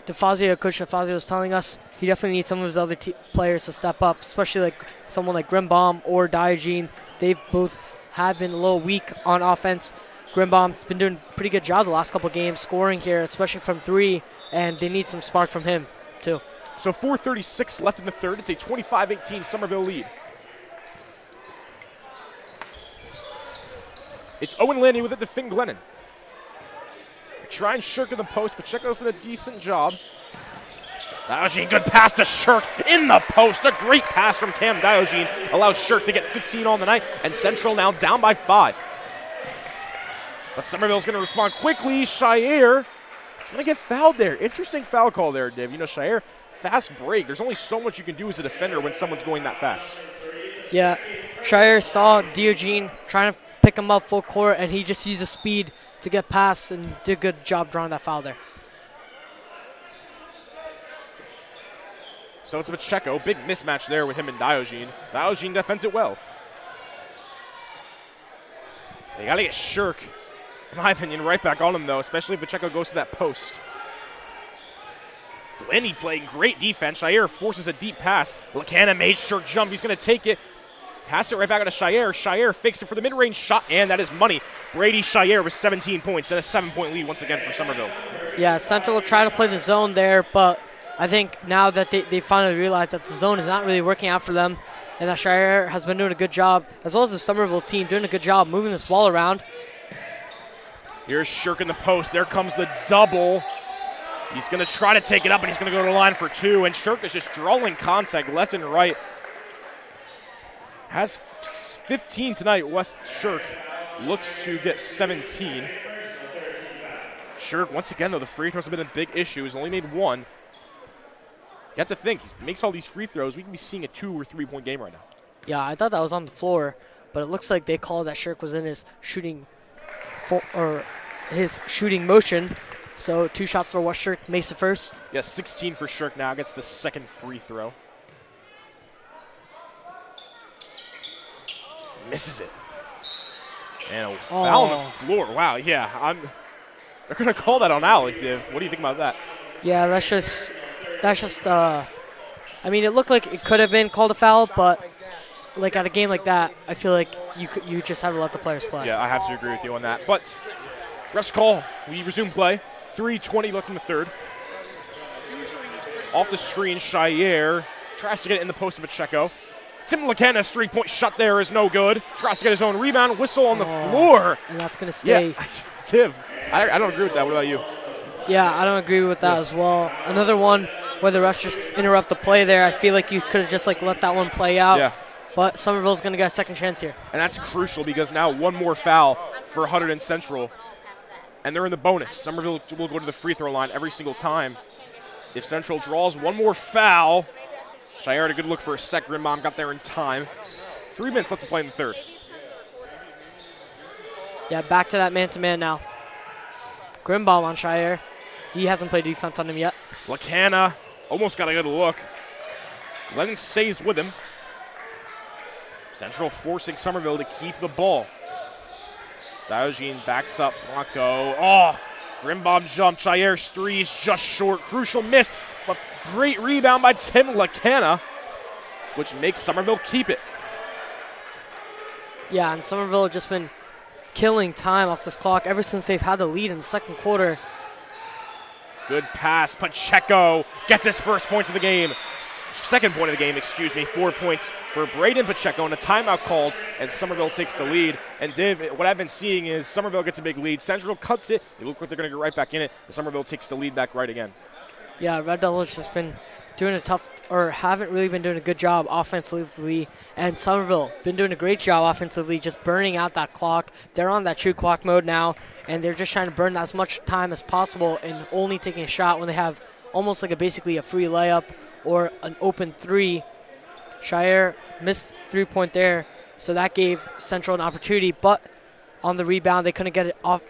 DeFazio, Coach DeFazio was telling us, he definitely needs some of his other players to step up, especially like someone like Grimbaum or Diogenes. They've both have been a little weak on offense. Grimbaum's been doing a pretty good job the last couple of games scoring here, especially from 3, and they need some spark from him, too. So 4:36 left in the third. It's a 25-18 Somerville lead. It's Owen Landy with it to Finn Glennon. Try and Shirk in the post. Pacheco's done a decent job. Diogenes, good pass to Shirk in the post. A great pass from Cam Diogenes allows Shirk to get 15 on the night, and Central now down by 5. But Somerville's going to respond quickly. Shire is going to get fouled there. Interesting foul call there, Div. You know, Shire, fast break. There's only so much you can do as a defender when someone's going that fast. Yeah, Shire saw Diogenes trying to pick him up full court, and he just used his speed to get past and did a good job drawing that foul there. So it's Pacheco. Big mismatch there with him and Diogenes. Diogenes defends it well. They got to get Shirk, in my opinion, right back on him, though, especially if Pacheco goes to that post. Glenny playing great defense. Shire forces a deep pass. Lacana made Shirk jump. He's going to take it. Pass it right back out to Shire. Shire fakes it for the mid-range shot, and that is money. Brady Shire with 17 points and a 7-point lead once again for Somerville. Yeah, Central will try to play the zone there, but I think now that they finally realize that the zone is not really working out for them, and that Shire has been doing a good job, as well as the Somerville team doing a good job moving this ball around. Here's Shirk in the post. There comes the double. He's going to try to take it up, and he's going to go to the line for 2, and Shirk is just drawing contact left and right. Has 15 tonight. West Shirk looks to get 17. Shirk, once again, though, the free throws have been a big issue. He's only made 1. You have to think, he makes all these free throws. We can be seeing a 2 or 3 point game right now. Yeah, I thought that was on the floor, but it looks like they called that Shirk was in his shooting motion. So 2 shots for West Shirk makes the first. Yeah, 16 for Shirk now. Gets the second free throw. Misses it. And a foul on the floor. Wow, yeah. They're going to call that on Alec, Div. What do you think about that? Yeah, that's just I mean, it looked like it could have been called a foul, but like at a game like that, I feel like you just have to let the players play. Yeah, I have to agree with you on that. But refs call. We resume play. 3:20 left in the third. Off the screen, Shire tries to get it in the post of Pacheco. Tim Lacana's 3-point shot there is no good. Tries to get his own rebound. Whistle on the floor. And that's going to stay. Yeah, Div, I don't agree with that. What about you? Yeah, I don't agree with that as well. Another one where the refs just interrupt the play there. I feel like you could have just let that one play out. Yeah. But Somerville's going to get a second chance here. And that's crucial because now one more foul for Hunterdon Central. And they're in the bonus. Somerville will go to the free throw line every single time. If Central draws one more foul, Shire had a good look for a sec. Grimbaum got there in time. 3 minutes left to play in the third. Yeah, back to that man-to-man now. Grimbaum on Shire. He hasn't played defense on him yet. Lacana almost got a good look. Lennon stays with him. Central forcing Somerville to keep the ball. Diogene backs up. Blanco. Oh, Grimbom jump. Chayer's threes just short. Crucial miss. But great rebound by Tim Lacana, which makes Somerville keep it. Yeah, and Somerville have just been killing time off this clock ever since they've had the lead in the second quarter. Good pass. Pacheco gets his first points of the game. Second point of the game, excuse me. 4 points for Braden Pacheco, and a timeout called, and Somerville takes the lead. And Div, what I've been seeing is Somerville gets a big lead. Central cuts it. They look like they're going to go right back in it. And Somerville takes the lead back right again. Yeah, Red Devils just been doing haven't really been doing a good job offensively, and Somerville been doing a great job offensively, just burning out that clock. They're on that true clock mode now, and they're just trying to burn as much time as possible and only taking a shot when they have almost like basically a free layup or an open three. Shire missed 3-point there, so that gave Central an opportunity, but on the rebound they couldn't get it off.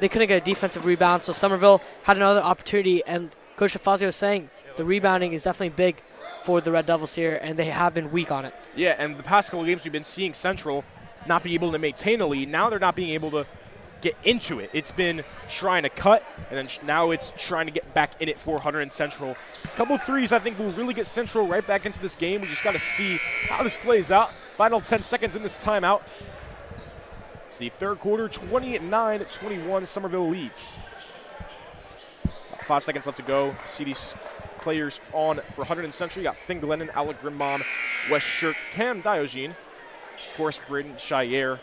They couldn't get a defensive rebound, so Somerville had another opportunity, and Coach Fazio was saying the rebounding is definitely big for the Red Devils here, and they have been weak on it. Yeah, and the past couple of games we've been seeing Central not be able to maintain the lead. Now they're not being able to get into it. It's been trying to cut, and then now it's trying to get back in it for Hunterdon Central. A couple threes I think will really get Central right back into this game. We just got to see how this plays out. Final 10 seconds in this timeout. It's the third quarter, 29-21, Somerville leads. 5 seconds left to go. See these players on for Hunterdon Central. You got Finn Glennon, Alec Grimbom, Wes Shirk, Cam Diogene, of course, Braden Shire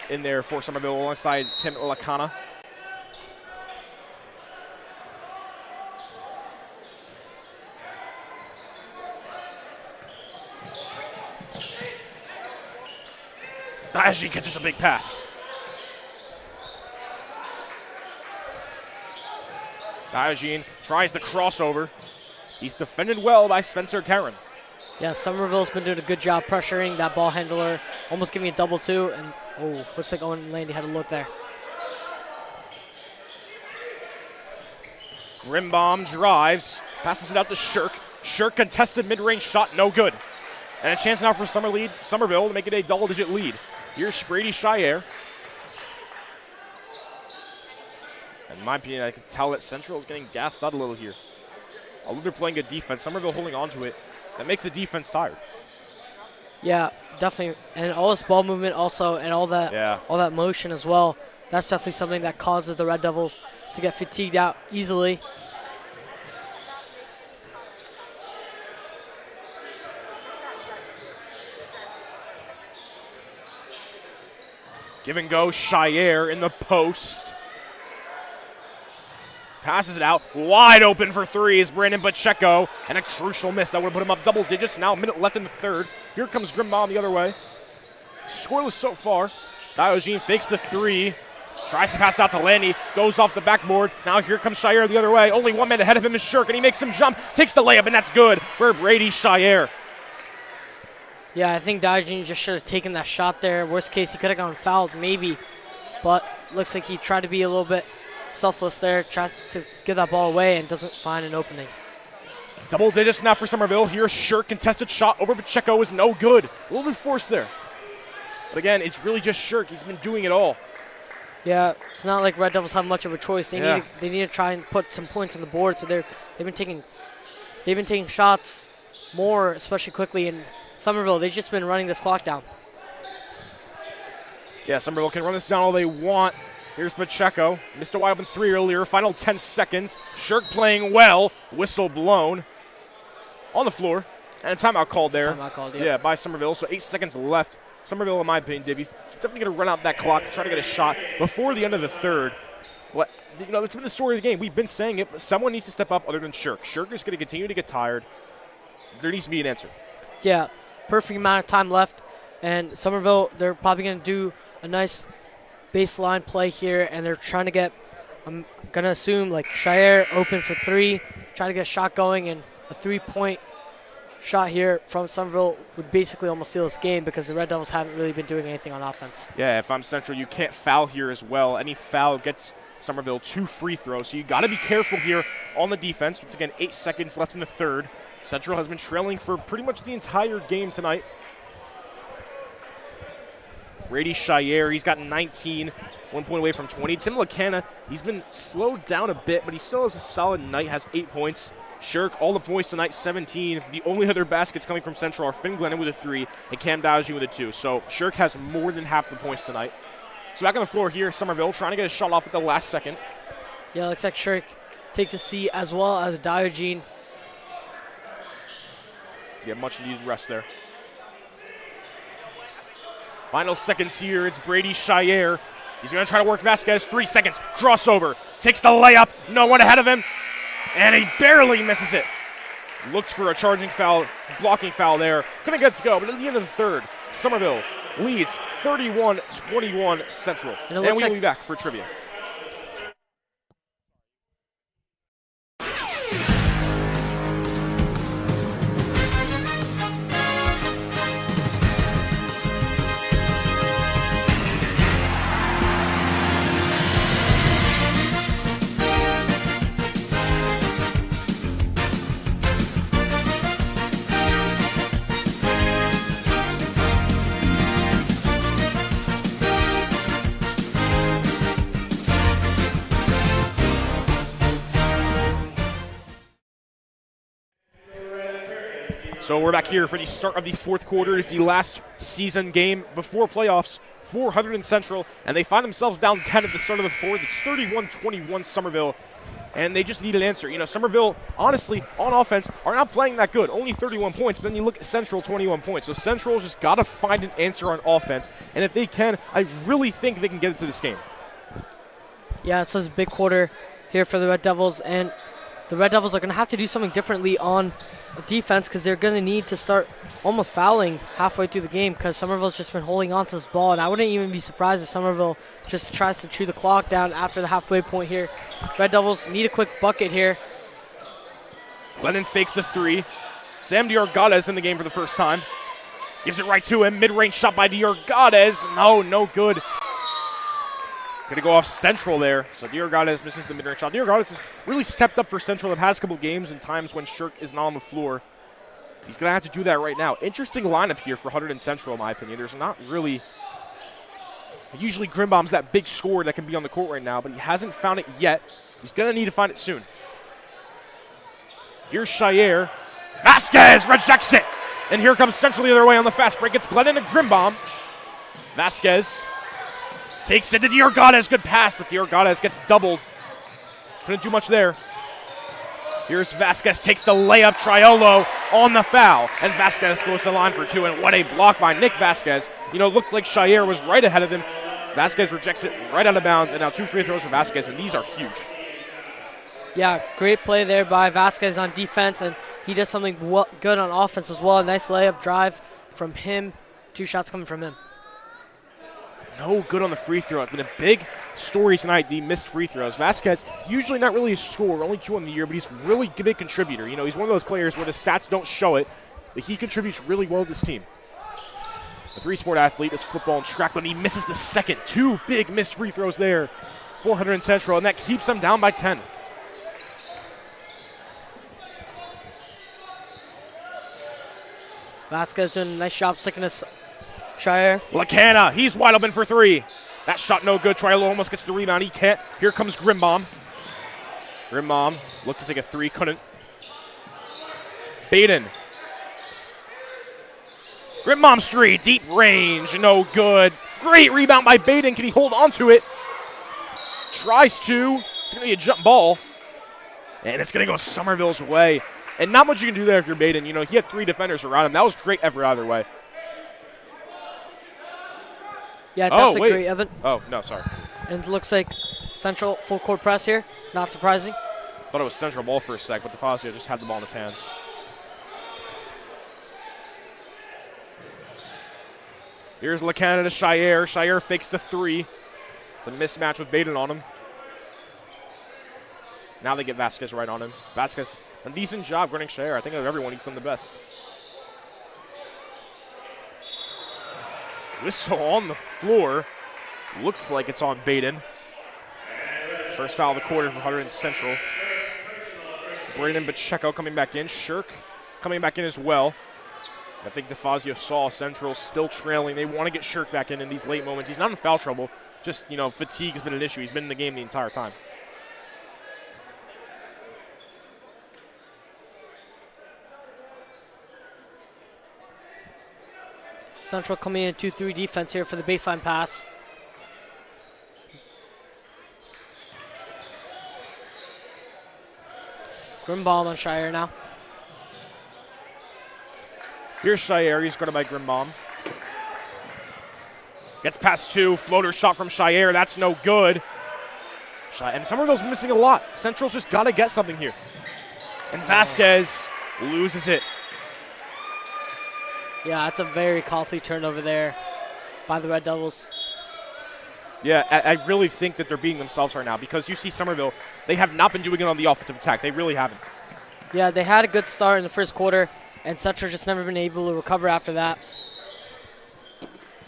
in there for Somerville alongside Tim Lacana. Diogene catches a big pass. Diogene tries the crossover. He's defended well by Spencer Karen. Yeah, Somerville's been doing a good job pressuring that ball handler, almost giving a double two, and looks like Owen Landy had a look there. Grimbom drives, passes it out to Shirk. Shirk contested mid-range shot, no good. And a chance now for Somerville to make it a double-digit lead. Here's Brady Shire. In my opinion, I can tell that Central is getting gassed out a little here. Although they're playing good defense, Somerville holding on to it. That makes the defense tired. Yeah, definitely. And all this ball movement also, and all that motion as well. That's definitely something that causes the Red Devils to get fatigued out easily. Give and go, Shire in the post. Passes it out, wide open for three is Brandon Pacheco, and a crucial miss that would have put him up double digits. Now a minute left in the third. Here comes Grimbom the other way. Scoreless so far. Diogene fakes the three, tries to pass out to Landy, goes off the backboard. Now here comes Shire the other way. Only 1 man ahead of him is Shirk, and he makes him jump, takes the layup, and that's good for Brady Shire. Yeah, I think Diogene just should have taken that shot there. Worst case, he could have gone fouled, maybe. But looks like he tried to be a little bit selfless there, tries to give that ball away and doesn't find an opening. Double digits now for Somerville. Here's Shirk, contested shot over Pacheco is no good. A little bit forced there. But again, it's really just Shirk. He's been doing it all. Yeah, it's not like Red Devils have much of a choice. They need to try and put some points on the board. So they've been taking shots more, especially quickly. And Somerville, they've just been running this clock down. Yeah, Somerville can run this down all they want. Here's Pacheco. Missed a wide open three earlier. Final 10 seconds. Shirk playing well. Whistle blown. On the floor. And a timeout called there. Timeout called, yeah. Yeah, by Somerville. So 8 seconds left. Somerville, in my opinion, Div, he's definitely going to run out that clock, try to get a shot before the end of the third. It's been the story of the game. We've been saying it, but someone needs to step up other than Shirk. Shirk is going to continue to get tired. There needs to be an answer. Yeah, perfect amount of time left. And Somerville, they're probably going to do a nice baseline play here, and they're trying to get, I'm going to assume, like Shire open for three, try to get a shot going, and a 3-point shot here from Somerville would basically almost seal this game because the Red Devils haven't really been doing anything on offense. Yeah, if I'm Central, you can't foul here as well. Any foul gets Somerville 2 free throws, so you got to be careful here on the defense. Once again, 8 seconds left in the third. Central has been trailing for pretty much the entire game tonight. Brady Shire, he's got 19, 1 point away from 20. Tim LaCanna, he's been slowed down a bit, but he still has a solid night, has 8 points. Shirk, all the points tonight, 17. The only other baskets coming from Central are Finn Glennon with a 3 and Cam Dowsey with a 2. So Shirk has more than half the points tonight. So back on the floor here, Somerville trying to get a shot off at the last second. Yeah, looks like Shirk takes a seat as well as Diogen. Yeah, much needed rest there. Final seconds here, it's Brady Shire. He's going to try to work Vasquez, 3 seconds, crossover, takes the layup, no one ahead of him, and he barely misses it. Looks for a charging foul, blocking foul there. Couldn't get to go, but at the end of the third, Somerville leads 31-21 Central. And we'll be back for trivia. So we're back here for the start of the fourth quarter. It's the last season game before playoffs for Hunterdon Central, and they find themselves down 10 at the start of the fourth. It's 31-21 Somerville, and they just need an answer. You know, Somerville, honestly, on offense, are not playing that good. Only 31 points, but then you look at Central, 21 points. So Central's just got to find an answer on offense, and if they can, I really think they can get into this game. Yeah, it's a big quarter here for the Red Devils, and the Red Devils are going to have to do something differently on defense because they're going to need to start almost fouling halfway through the game because Somerville's just been holding on to this ball, and I wouldn't even be surprised if Somerville just tries to chew the clock down after the halfway point here. Red Devils need a quick bucket here. Glennon fakes the 3. Sam Diorgades in the game for the first time. Gives it right to him. Mid-range shot by Diorgades. No good. Going to go off Central there. So Diorgades misses the mid-range shot. Diorgades has really stepped up for Central the past couple games in times when Shirk is not on the floor. He's going to have to do that right now. Interesting lineup here for Hunterdon Central, in my opinion. There's not really... Usually Grimbaum's that big scorer that can be on the court right now, but he hasn't found it yet. He's going to need to find it soon. Here's Shire. Vasquez rejects it. And here comes Central the other way on the fast break. It's Glennon to Grimbaum. Vasquez takes it to Diorgades. Good pass, but Diorgades gets doubled. Couldn't do much there. Here's Vasquez, takes the layup. Triolo on the foul. And Vasquez goes to the line for 2. And what a block by Nick Vasquez. You know, it looked like Shire was right ahead of him. Vasquez rejects it right out of bounds. And now 2 free throws for Vasquez, and these are huge. Yeah, great play there by Vasquez on defense, and he does something good on offense as well. A nice layup drive from him. 2 shots coming from him. No good on the free throw. It's been a big story tonight, the missed free throws. Vasquez, usually not really a scorer, only 2 on the year, but he's really a big contributor. You know, he's one of those players where the stats don't show it, but he contributes really well to this team. A 3-sport athlete is football and track, but he misses the second. 2 big missed free throws there for Hunterdon Central, and that keeps them down by 10. Vasquez doing a nice job sticking his Shire. LaCanna, he's wide open for 3. That shot no good. Triolo almost gets the rebound. He can't. Here comes Grimbaum. Grimbaum looked to take a 3, couldn't. Baden. Grimbaum street, deep range, no good. Great rebound by Baden. Can he hold on to it? Tries to. It's going to be a jump ball. And it's going to go Somerville's way. And not much you can do there if you're Baden. You know, he had 3 defenders around him. That was great effort either way. Yeah, definitely great, Evan. Oh, no, sorry. And it looks like Central full court press here. Not surprising. Thought it was Central ball for a sec, but DeFazio just had the ball in his hands. Here's LaCanna to Shire. Shire fakes the 3. It's a mismatch with Baden on him. Now they get Vasquez right on him. Vasquez, a decent job running Shire. I think of everyone, he's done the best. Whistle on the floor. Looks like it's on Baden. First foul of the quarter for Hunterdon Central. Braden Pacheco coming back in. Shirk coming back in as well. I think DeFazio saw Central still trailing. They want to get Shirk back in these late moments. He's not in foul trouble. Just, fatigue has been an issue. He's been in the game the entire time. Central coming in 2-3 defense here for the baseline pass. Grimbaum on Shire now. Here's Shire. He's guarded by Grimbaum. Gets past 2. Floater shot from Shire. That's no good. And Somerville's missing a lot. Central's just got to get something here. And Vasquez loses it. Yeah, that's a very costly turnover there by the Red Devils. Yeah, I really think that they're beating themselves right now because you see Somerville, they have not been doing it on the offensive attack. They really haven't. Yeah, they had a good start in the first quarter, and Central's just never been able to recover after that.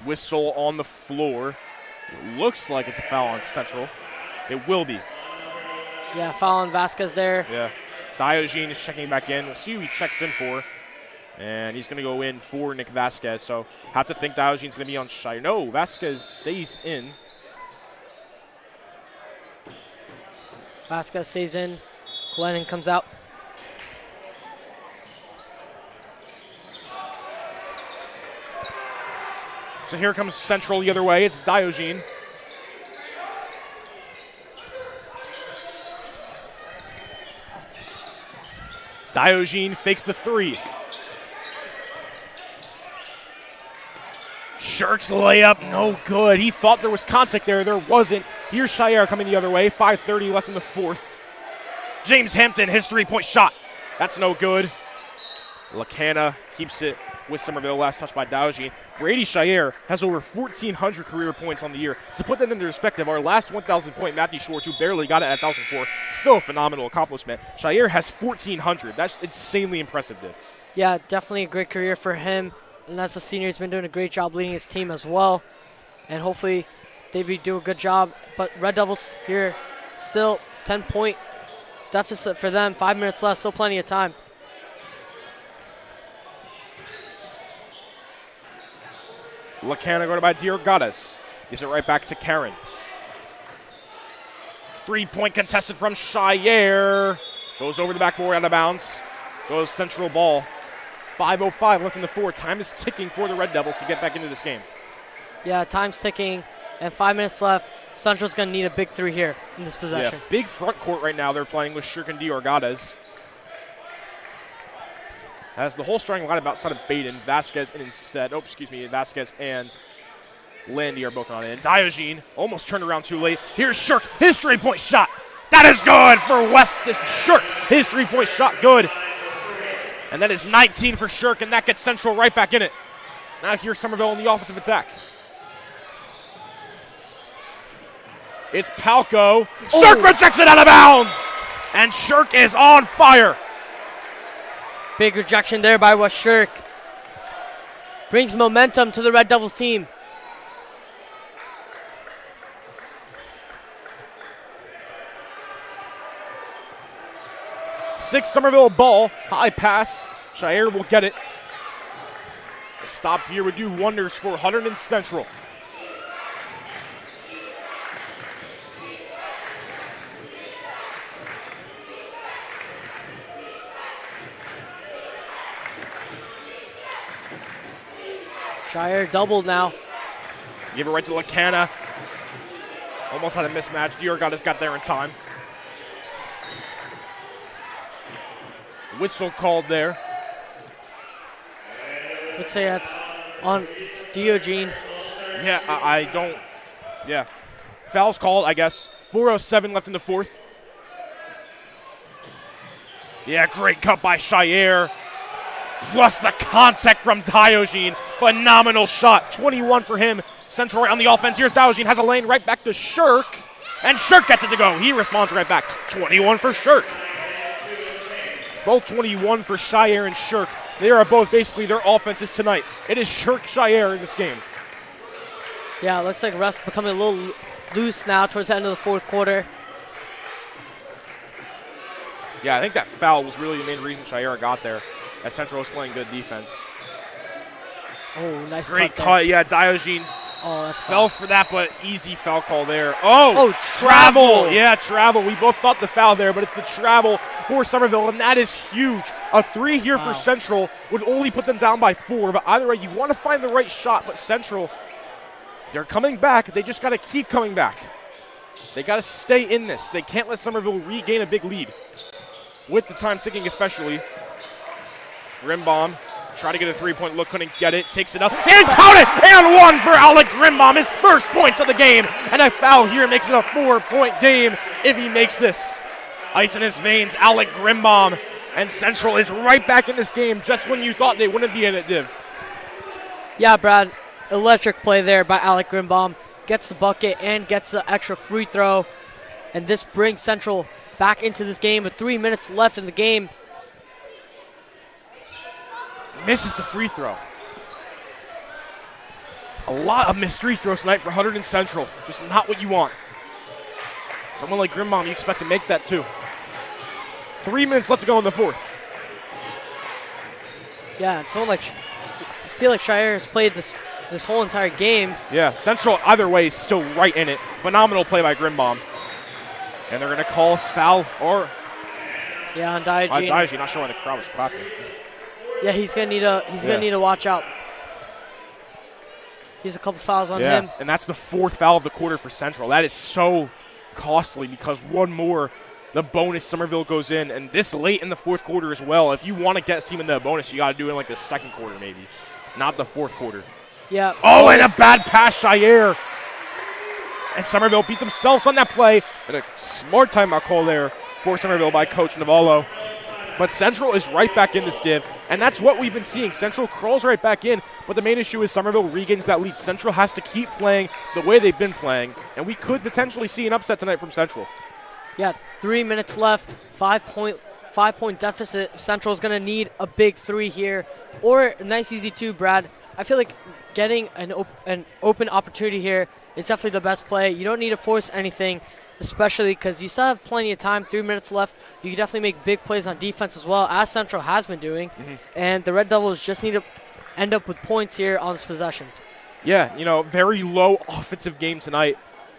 Whistle on the floor. It looks like it's a foul on Central. It will be. Yeah, foul on Vasquez there. Yeah. Diogenes is checking back in. We'll see who he checks in for. And he's going to go in for Nick Vasquez. So have to think Diogenes going to be on Shire. No, Vasquez stays in. Vasquez stays in. Glennon comes out. So here comes Central the other way. It's Diogenes. Diogenes fakes the 3. Shirk's layup, no good. He thought there was contact there. There wasn't. Here's Shire coming the other way. 5:30 left in the fourth. James Hampton, his 3-point shot. That's no good. Lacana keeps it with Somerville. Last touch by Diogenes. Brady Shire has over 1,400 career points on the year. To put that into perspective, our last 1,000-point Matthew Schwartz, who barely got it at 1,004, still a phenomenal accomplishment. Shire has 1,400. That's insanely impressive, Div. Yeah, definitely a great career for him. And as a senior, he's been doing a great job leading his team as well. And hopefully they do a good job. But Red Devils here, still 10-point deficit for them. 5 minutes left, still plenty of time. Lacana guarded by Diorgadas. Gives it right back to Karen. 3-point contested from Shire. Goes over the backboard, out of bounds. Goes Central ball. 5:05 left in the fourth. Time is ticking for the Red Devils to get back into this game. Yeah, time's ticking, and 5 minutes left. Central's going to need a big 3 here in this possession. Yeah, big front court right now they're playing with Shirk and Diorgadas. Has the whole starting line outside of Baden, Vasquez, and Vasquez and Landy are both not in. Diogenes almost turned around too late. Here's Shirk, his 3-point shot. That is good for Weston Shirk. His 3-point shot, good. And that is 19 for Shirk, and that gets Central right back in it. Now here's Somerville in the offensive attack. It's Palco. Shirk rejects it out of bounds, and Shirk is on fire. Big rejection there by West Shirk. Brings momentum to the Red Devils team. Six Somerville ball, high pass. Shire will get it. A stop here would do wonders for Hunterdon Central. Shire doubled now. Give it right to Lacana. Almost had a mismatch. Diorgadas got there in time. Whistle called there. Would say that's on Diogenes. Yeah, I don't. Yeah. Foul's called, I guess. 4:07 left in the fourth. Yeah, great cut by Shire. Plus the contact from Diogenes. Phenomenal shot. 21 for him. Central right on the offense. Here's Diogenes. Has a lane right back to Shirk. And Shirk gets it to go. He responds right back. 21 for Shirk. Both 21 for Shire and Shirk. They are both basically their offenses tonight. It is Shirk Shire in this game. Yeah, it looks like rest becoming a little loose now towards the end of the fourth quarter. Yeah, I think that foul was really the main reason Shire got there, as Central was playing good defense. Oh, nice Great cut. cut, yeah, Diogenes Oh, that's fell for that, but easy foul call there. Oh, travel. Yeah, travel. We both thought the foul there, but it's the travel for Somerville, and that is huge. A 3 here for Central would only put them down by 4, but either way, you want to find the right shot, but Central, they're coming back. They just got to keep coming back. They got to stay in this. They can't let Somerville regain a big lead. With the time ticking especially. Grimbom. Try to get a three-point look, couldn't get it. Takes it up and count it! And 1 for Alec Grimbom, his first points of the game. And a foul here makes it a 4-point game if he makes this. Ice in his veins, Alec Grimbom. And Central is right back in this game just when you thought they wouldn't be in it, Div. Yeah, Brad. Electric play there by Alec Grimbom. Gets the bucket and gets the extra free throw. And this brings Central back into this game with 3 minutes left in the game. Misses the free throw. A lot of missed free throws tonight for Hunterdon Central. Just not what you want. Someone like Grimbom, you expect to make that too. 3 minutes left to go in the fourth. Yeah, and someone like, I feel like Shire has played this whole entire game. Yeah, Central either way is still right in it. Phenomenal play by Grimbom. And they're going to call a foul or... Yeah, on Diogenes. Diogenes, not sure why the crowd was clapping. Yeah, he's gonna need to watch out. He's a couple fouls on him. And that's the 4th foul of the quarter for Central. That is so costly because one more, the bonus Somerville goes in, and this late in the fourth quarter as well. If you want to get a team in the bonus, you got to do it in like the second quarter maybe, not the fourth quarter. Yeah. Oh, and a bad pass, Shire. And Somerville beat themselves on that play. And a smart timeout call there for Somerville by Coach Navallo. But Central is right back in this div, and that's what we've been seeing. Central crawls right back in, but the main issue is Somerville regains that lead. Central has to keep playing the way they've been playing, and we could potentially see an upset tonight from Central. Yeah, 3 minutes left, 5-point deficit. Central's going to need a big 3 here, or a nice easy 2, Brad. I feel like getting an open opportunity here is definitely the best play. You don't need to force anything, especially because you still have plenty of time, 3 minutes left. You can definitely make big plays on defense as well, as Central has been doing. And the Red Devils just need to end up with points here on this possession. Yeah, you know, very low offensive game tonight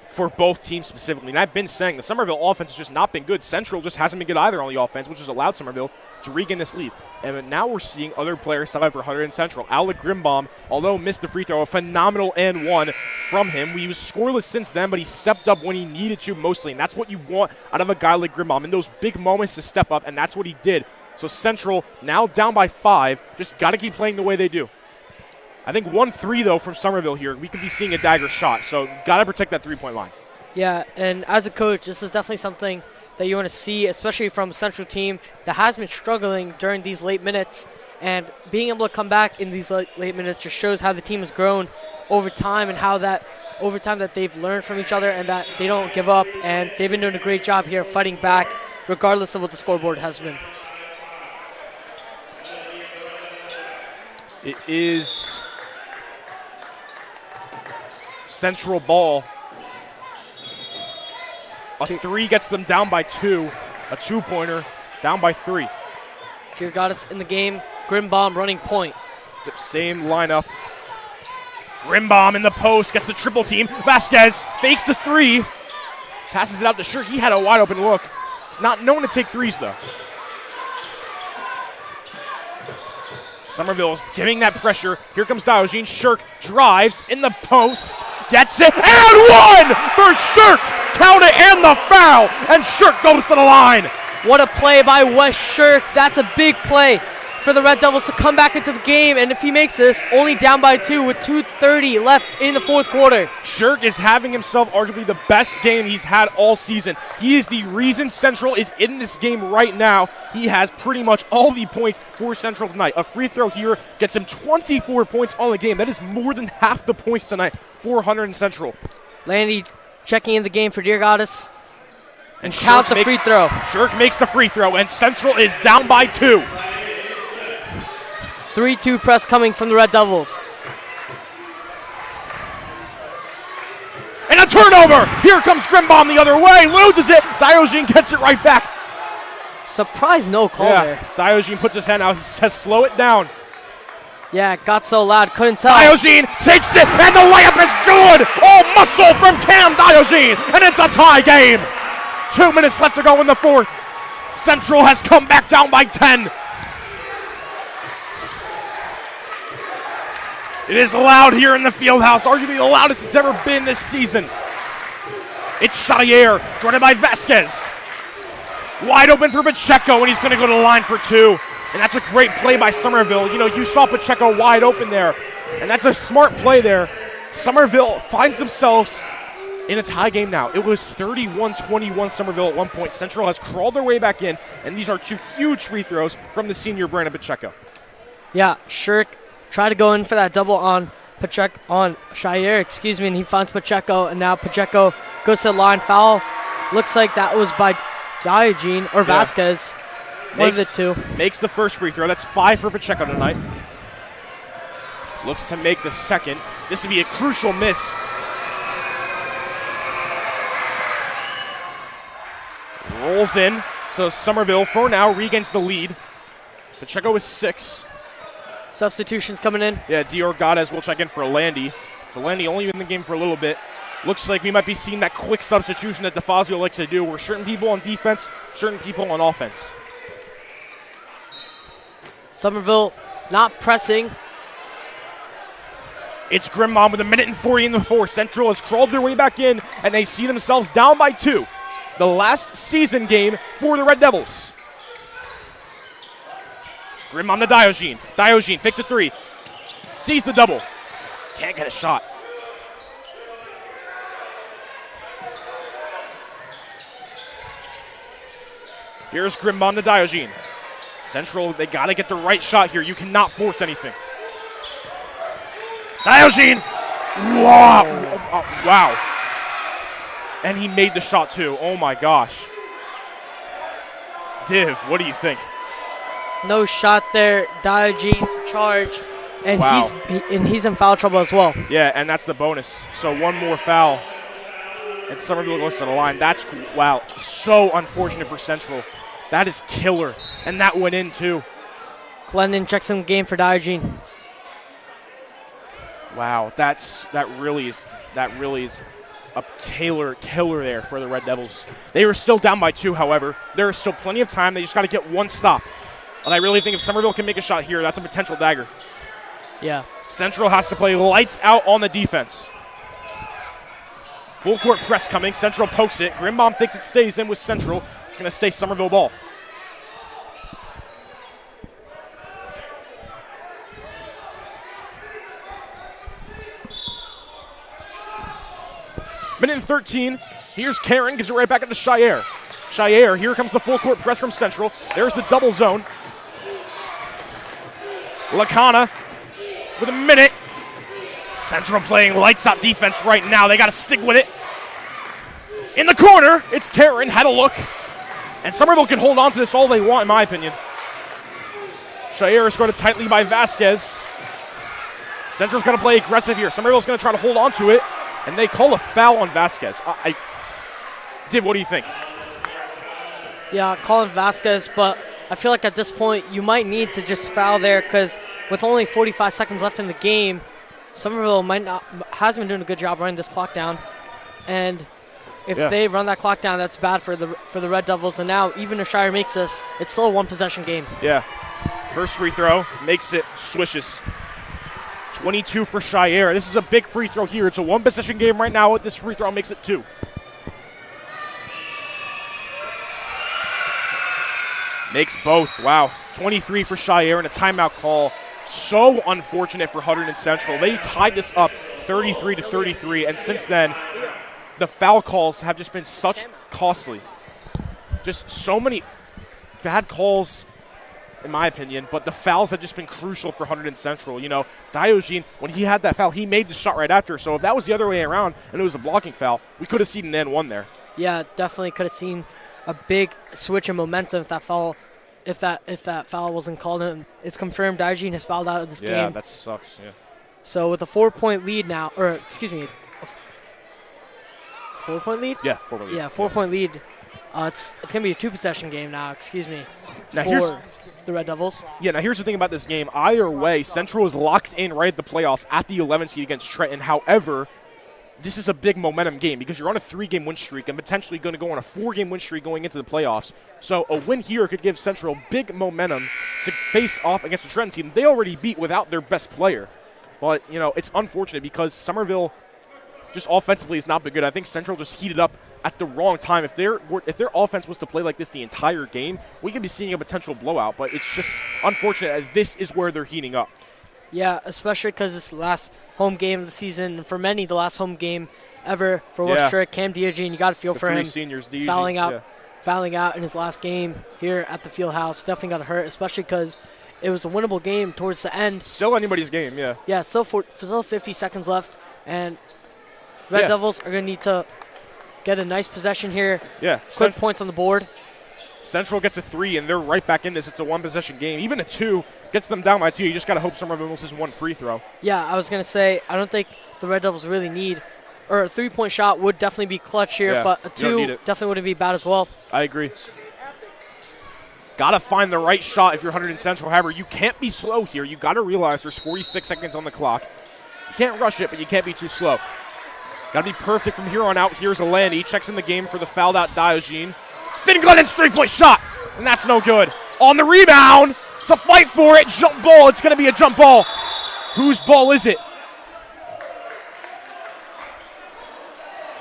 for both teams specifically. And I've been saying the Somerville offense has just not been good. Central just hasn't been good either on the offense, which has allowed Somerville to regain this lead. And now we're seeing other players step up for Hunterdon Central. Alec Grimbom, although missed the free throw, a phenomenal and 1 from him. He was scoreless since then, but he stepped up when he needed to mostly. And that's what you want out of a guy like Grimbom, in those big moments to step up, and that's what he did. So Central now down by 5, just got to keep playing the way they do. I think 1-3, though, from Somerville here. We could be seeing a dagger shot, so got to protect that three-point line. Yeah, and as a coach, this is definitely something that you want to see, especially from a Central team that has been struggling during these late minutes. And being able to come back in these late minutes just shows how the team has grown over time and how that over time that they've learned from each other and that they don't give up. And they've been doing a great job here fighting back regardless of what the scoreboard has been. It is Central ball. A 3 gets them down by 2. A 2-pointer down by 3. Here got us in the game. Grimbom running point. The same lineup. Grimbom in the post, gets the triple team. Vasquez fakes the 3. Passes it out to Shirk. He had a wide open look. He's not known to take 3s though. Somerville is giving that pressure. Here comes Diogenes. Shirk drives in the post. Gets it. And 1 for Shirk. Count it and the foul. And Shirk goes to the line. What a play by Wes Shirk. That's a big play for the Red Devils to come back into the game. And if he makes this, only down by 2 with 2:30 left in the fourth quarter. Shirk is having himself arguably the best game he's had all season. He is the reason Central is in this game right now. He has pretty much all the points for Central tonight. A free throw here gets him 24 points on the game. That is more than half the points tonight for Hunterdon Central. Landy checking in the game for Dear Goddess. And count the free throw. Shirk makes the free throw, and Central is down by 2. 3-2 press coming from the Red Devils. Turnover. Here comes Grimbom the other way. Loses it. Diogen gets it right back. Surprise no call there. Diogen puts his hand out. He says, slow it down. Yeah, it got so loud, couldn't tell. Diogen takes it, and the layup is good. All muscle from Cam Diogen, and it's a tie game. 2 minutes left to go in the fourth. Central has come back down by 10. It is loud here in the field house, arguably the loudest it's ever been this season. It's Shire, running by Vasquez. Wide open for Pacheco, and he's going to go to the line for two. And that's a great play by Somerville. You know, you saw Pacheco wide open there, and that's a smart play there. Somerville finds themselves in a tie game now. It was 31-21 Somerville at one point. Central has crawled their way back in, and these are two huge free throws from the senior Brandon Pacheco. Yeah, Shirk tried to go in for that double on Shire, and he finds Pacheco, and now Pacheco goes to the line. Foul. Looks like that was by Diogen or Vasquez. One of the two. Makes the first free throw. That's 5 for Pacheco tonight. Looks to make the second. This would be a crucial miss. Rolls in. So Somerville, for now, regains the lead. Pacheco is 6. Substitutions coming in. Yeah, Dior Gades will check in for Landy. So Landy only in the game for a little bit. Looks like we might be seeing that quick substitution that DeFazio likes to do, where certain people on defense, certain people on offense. Somerville not pressing. It's Grimbom with 1:40 in the fourth. Central has crawled their way back in, and they see themselves down by 2. The last season game for the Red Devils. Grimbom to Diogen. Diogen fakes a 3. Sees the double. Can't get a shot. Here's Grimbom to Diogen. Central, they got to get the right shot here. You cannot force anything. Diogen! Wow. Wow. And he made the shot too. Oh my gosh. Div, what do you think? No shot there. Diogen charge. And wow. he's in foul trouble as well. Yeah, and that's the bonus. So one more foul. And Somerville goes to the line. That's, wow, so unfortunate for Central. That is killer. And that went in too. Glendon checks in the game for Diogen. Wow, that really is a killer there for the Red Devils. They were still down by 2, however. There is still plenty of time. They just got to get one stop. And I really think if Somerville can make a shot here, that's a potential dagger. Yeah. Central has to play lights out on the defense. Full court press coming. Central pokes it. Grimbom thinks it stays in with Central. It's going to stay Somerville ball. Minute and 13. Here's Karen. Gives it right back into Shire. Shire. Here comes the full court press from Central. There's the double zone. Lacana with a minute. Central playing lights out defense right now. They got to stick with it. In the corner, it's Karen. Had a look. And Somerville can hold on to this all they want, in my opinion. Shire is going to tightly by Vasquez. Central's going to play aggressive here. Somerville's going to try to hold on to it. And they call a foul on Vasquez. Div, what do you think? Yeah, calling Vasquez, but I feel like at this point you might need to just foul there because with only 45 seconds left in the game, Somerville hasn't been doing a good job running this clock down. And if they run that clock down, that's bad for the Red Devils. And now, even if Shire makes this, it's still a one-possession game. Yeah. First free throw, makes it, swishes. 22 for Shire. This is a big free throw here. It's a one-possession game right now. With this free throw, makes it 2. Makes both. Wow. 23 for Shire and a timeout call. So unfortunate for Hunterdon Central. They tied this up 33-33, and since then, the foul calls have just been such costly. Just so many bad calls, in my opinion, but the fouls have just been crucial for Hunterdon Central. You know, Diogen, when he had that foul, he made the shot right after. So if that was the other way around and it was a blocking foul, we could have seen an N1 there. Yeah, definitely could have seen a big switch in momentum if that foul, if that foul wasn't called in. It's confirmed Diogen has fouled out of this game. Yeah, that sucks. Yeah. So with a 4-point lead now, or excuse me, 4-point lead? Yeah, 4-point lead. Yeah, 4-point lead. It's going to be a 2-possession game now, excuse me, Now for the Red Devils. Yeah, now here's the thing about this game. Either way, Central is locked in right at the playoffs at the 11th seed against Trenton. However, this is a big momentum game because you're on a 3-game win streak and potentially going to go on a 4-game win streak going into the playoffs. So a win here could give Central big momentum to face off against the Trenton team they already beat without their best player. But, you know, it's unfortunate because Somerville just offensively has not been good. I think Central just heated up at the wrong time. If their offense was to play like this the entire game, we could be seeing a potential blowout. But it's just unfortunate that this is where they're heating up. Yeah, especially because it's the last home game of the season. And for many, the last home game ever for Worcester. Cam Diogen, you got to feel the for three him. Seniors, Diogen, fouling out in his last game here at the Fieldhouse. Definitely got to hurt, especially because it was a winnable game towards the end. Still anybody's game, yeah. Yeah, still 50 seconds left, and Red Devils are going to need to get a nice possession here. Yeah. Quick points on the board. Central gets a 3, and they're right back in this. It's a 1-possession game. Even a 2 gets them down by 2. You just got to hope Somerville misses 1 free throw. Yeah, I was going to say, I don't think the Red Devils really need, or a 3-point shot would definitely be clutch here, but a 2 definitely wouldn't be bad as well. I agree. Got to find the right shot if you're Hunterdon Central. However, you can't be slow here. You got to realize there's 46 seconds on the clock. You can't rush it, but you can't be too slow. Got to be perfect from here on out. Here's Alandi. Checks in the game for the fouled out Diogen. Finn Glennon's 3-point shot, and that's no good. On the rebound, it's a fight for it. Jump ball. It's going to be a jump ball. Whose ball is it?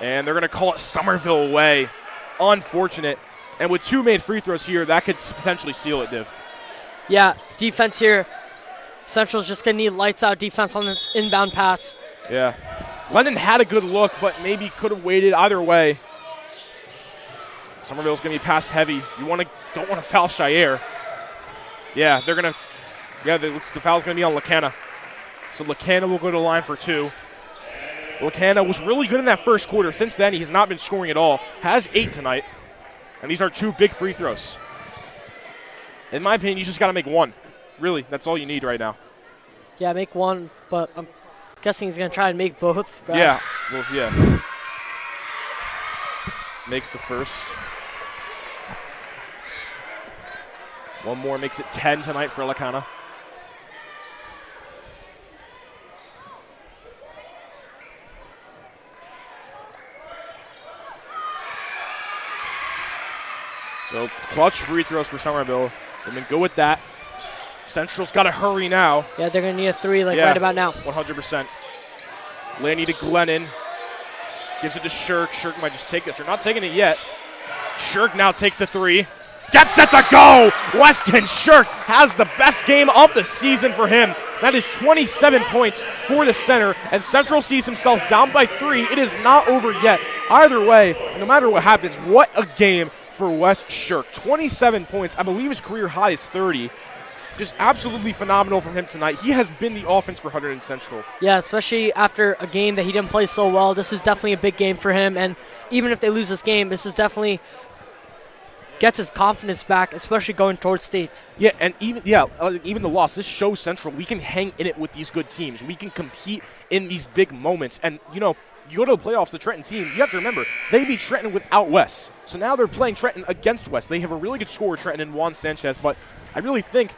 And they're going to call it Somerville away. Unfortunate. And with 2 made free throws here, that could potentially seal it, Div. Yeah, defense here. Central's just going to need lights-out defense on this inbound pass. Yeah. Glennon had a good look, but maybe could have waited either way. Somerville's going to be pass heavy. You don't want to foul Shire. Yeah, they're going to. Yeah, the foul's going to be on Lacana. So Lacana will go to the line for 2. Lacana was really good in that first quarter. Since then, he has not been scoring at all. Has 8 tonight. And these are 2 big free throws. In my opinion, you just got to make 1. Really, that's all you need right now. Yeah, make 1, but I'm guessing he's going to try and make both. Right? Yeah, well, yeah. Makes the first. 1 more makes it 10 tonight for Lacana. So clutch free throws for Somerville. They've been good with that. Central's got to hurry now. Yeah, they're going to need a 3 right about now. 100%. Lanny to Glennon. Gives it to Shirk. Shirk might just take this. They're not taking it yet. Shirk now takes the 3. Gets set to go! Weston Shirk has the best game of the season for him. That is 27 points for the center, and Central sees themselves down by 3. It is not over yet. Either way, no matter what happens, what a game for Wes Shirk. 27 points. I believe his career high is 30. Just absolutely phenomenal from him tonight. He has been the offense for Hunterdon Central. Yeah, especially after a game that he didn't play so well. This is definitely a big game for him, and even if they lose this game, this is definitely gets his confidence back, especially going towards states. Yeah, and even the loss, this shows Central we can hang in it with these good teams. We can compete in these big moments. And, you know, you go to the playoffs, the Trenton team, you have to remember, they beat Trenton without Wes. So now they're playing Trenton against Wes. They have a really good scorer, Trenton and Juan Sanchez, but I really think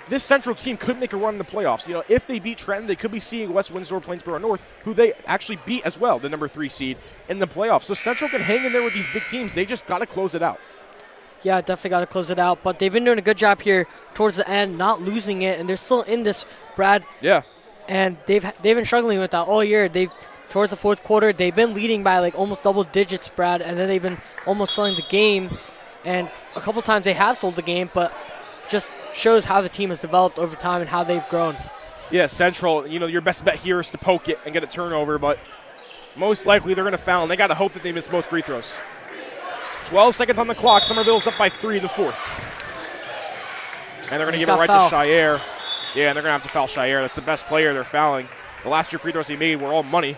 this Central team could make a run in the playoffs. You know, if they beat Trenton, they could be seeing West Windsor, Plainsboro North, who they actually beat as well, the number 3 seed in the playoffs. So Central can hang in there with these big teams. They just got to close it out. Yeah, definitely got to close it out. But they've been doing a good job here towards the end, not losing it, and they're still in this, Brad. Yeah. And they've been struggling with that all year. Towards the fourth quarter, they've been leading by like almost double digits, Brad, and then they've been almost selling the game. And a couple times they have sold the game, but just shows how the team has developed over time and how they've grown. Yeah, Central, you know, your best bet here is to poke it and get a turnover, but most likely they're going to foul, and they got to hope that they miss both free throws. 12 seconds on the clock. Somerville's up by 3 in the fourth. And they're going to give it right to Shire. Yeah, and they're going to have to foul Shire. That's the best player they're fouling. The last 2 free throws he made were all money.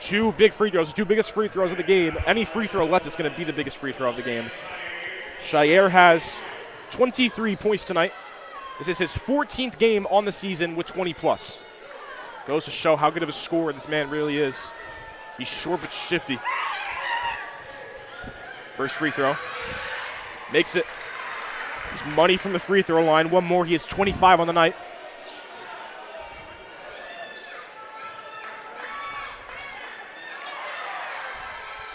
2 big free throws, the 2 biggest free throws of the game. Any free throw left is going to be the biggest free throw of the game. Shire has 23 points tonight. This is his 14th game on the season with 20+. Goes to show how good of a scorer this man really is. He's short but shifty. First free throw. Makes it. It's money from the free throw line. One more. He has 25 on the night.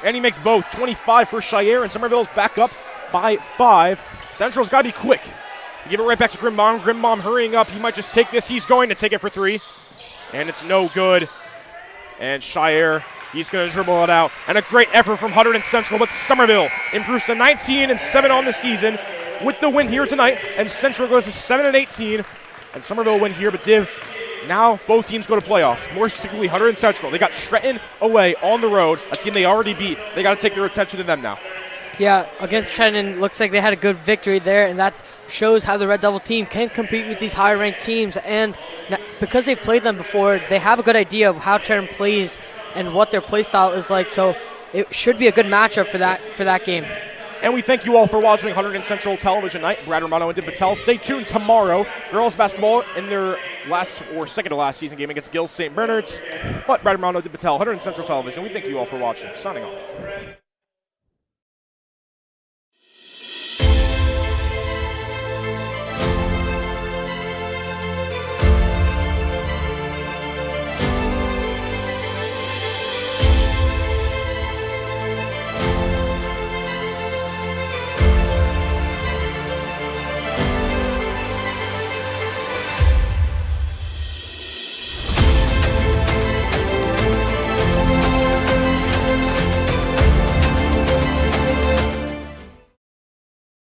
And he makes both. 25 for Shire, and Somerville's back up by 5. Central's got to be quick. You give it right back to Grimbom. Grimbom hurrying up. He might just take this. He's going to take it for 3. And it's no good. And Shire, he's going to dribble it out. And a great effort from Hunterdon Central, but Somerville improves to 19-7 on the season with the win here tonight. And Central goes to 7-18. And Somerville win here, but Div, now both teams go to playoffs. More specifically, Hunterdon Central. They got Stretton away on the road, a team they already beat. They got to take their attention to them now. Yeah, against Trenton, looks like they had a good victory there, and that shows how the Red Devil team can compete with these higher-ranked teams. And because they've played them before, they have a good idea of how Trenton plays and what their play style is like. So it should be a good matchup for that game. And we thank you all for watching Hunterdon Central Television Night. Brad Romano and Dib Patel. Stay tuned tomorrow. Girls basketball in their last or second to last season game against Gills St. Bernard's. But Brad Romano and Dib Patel, Hunterdon Central Television. We thank you all for watching. Signing off.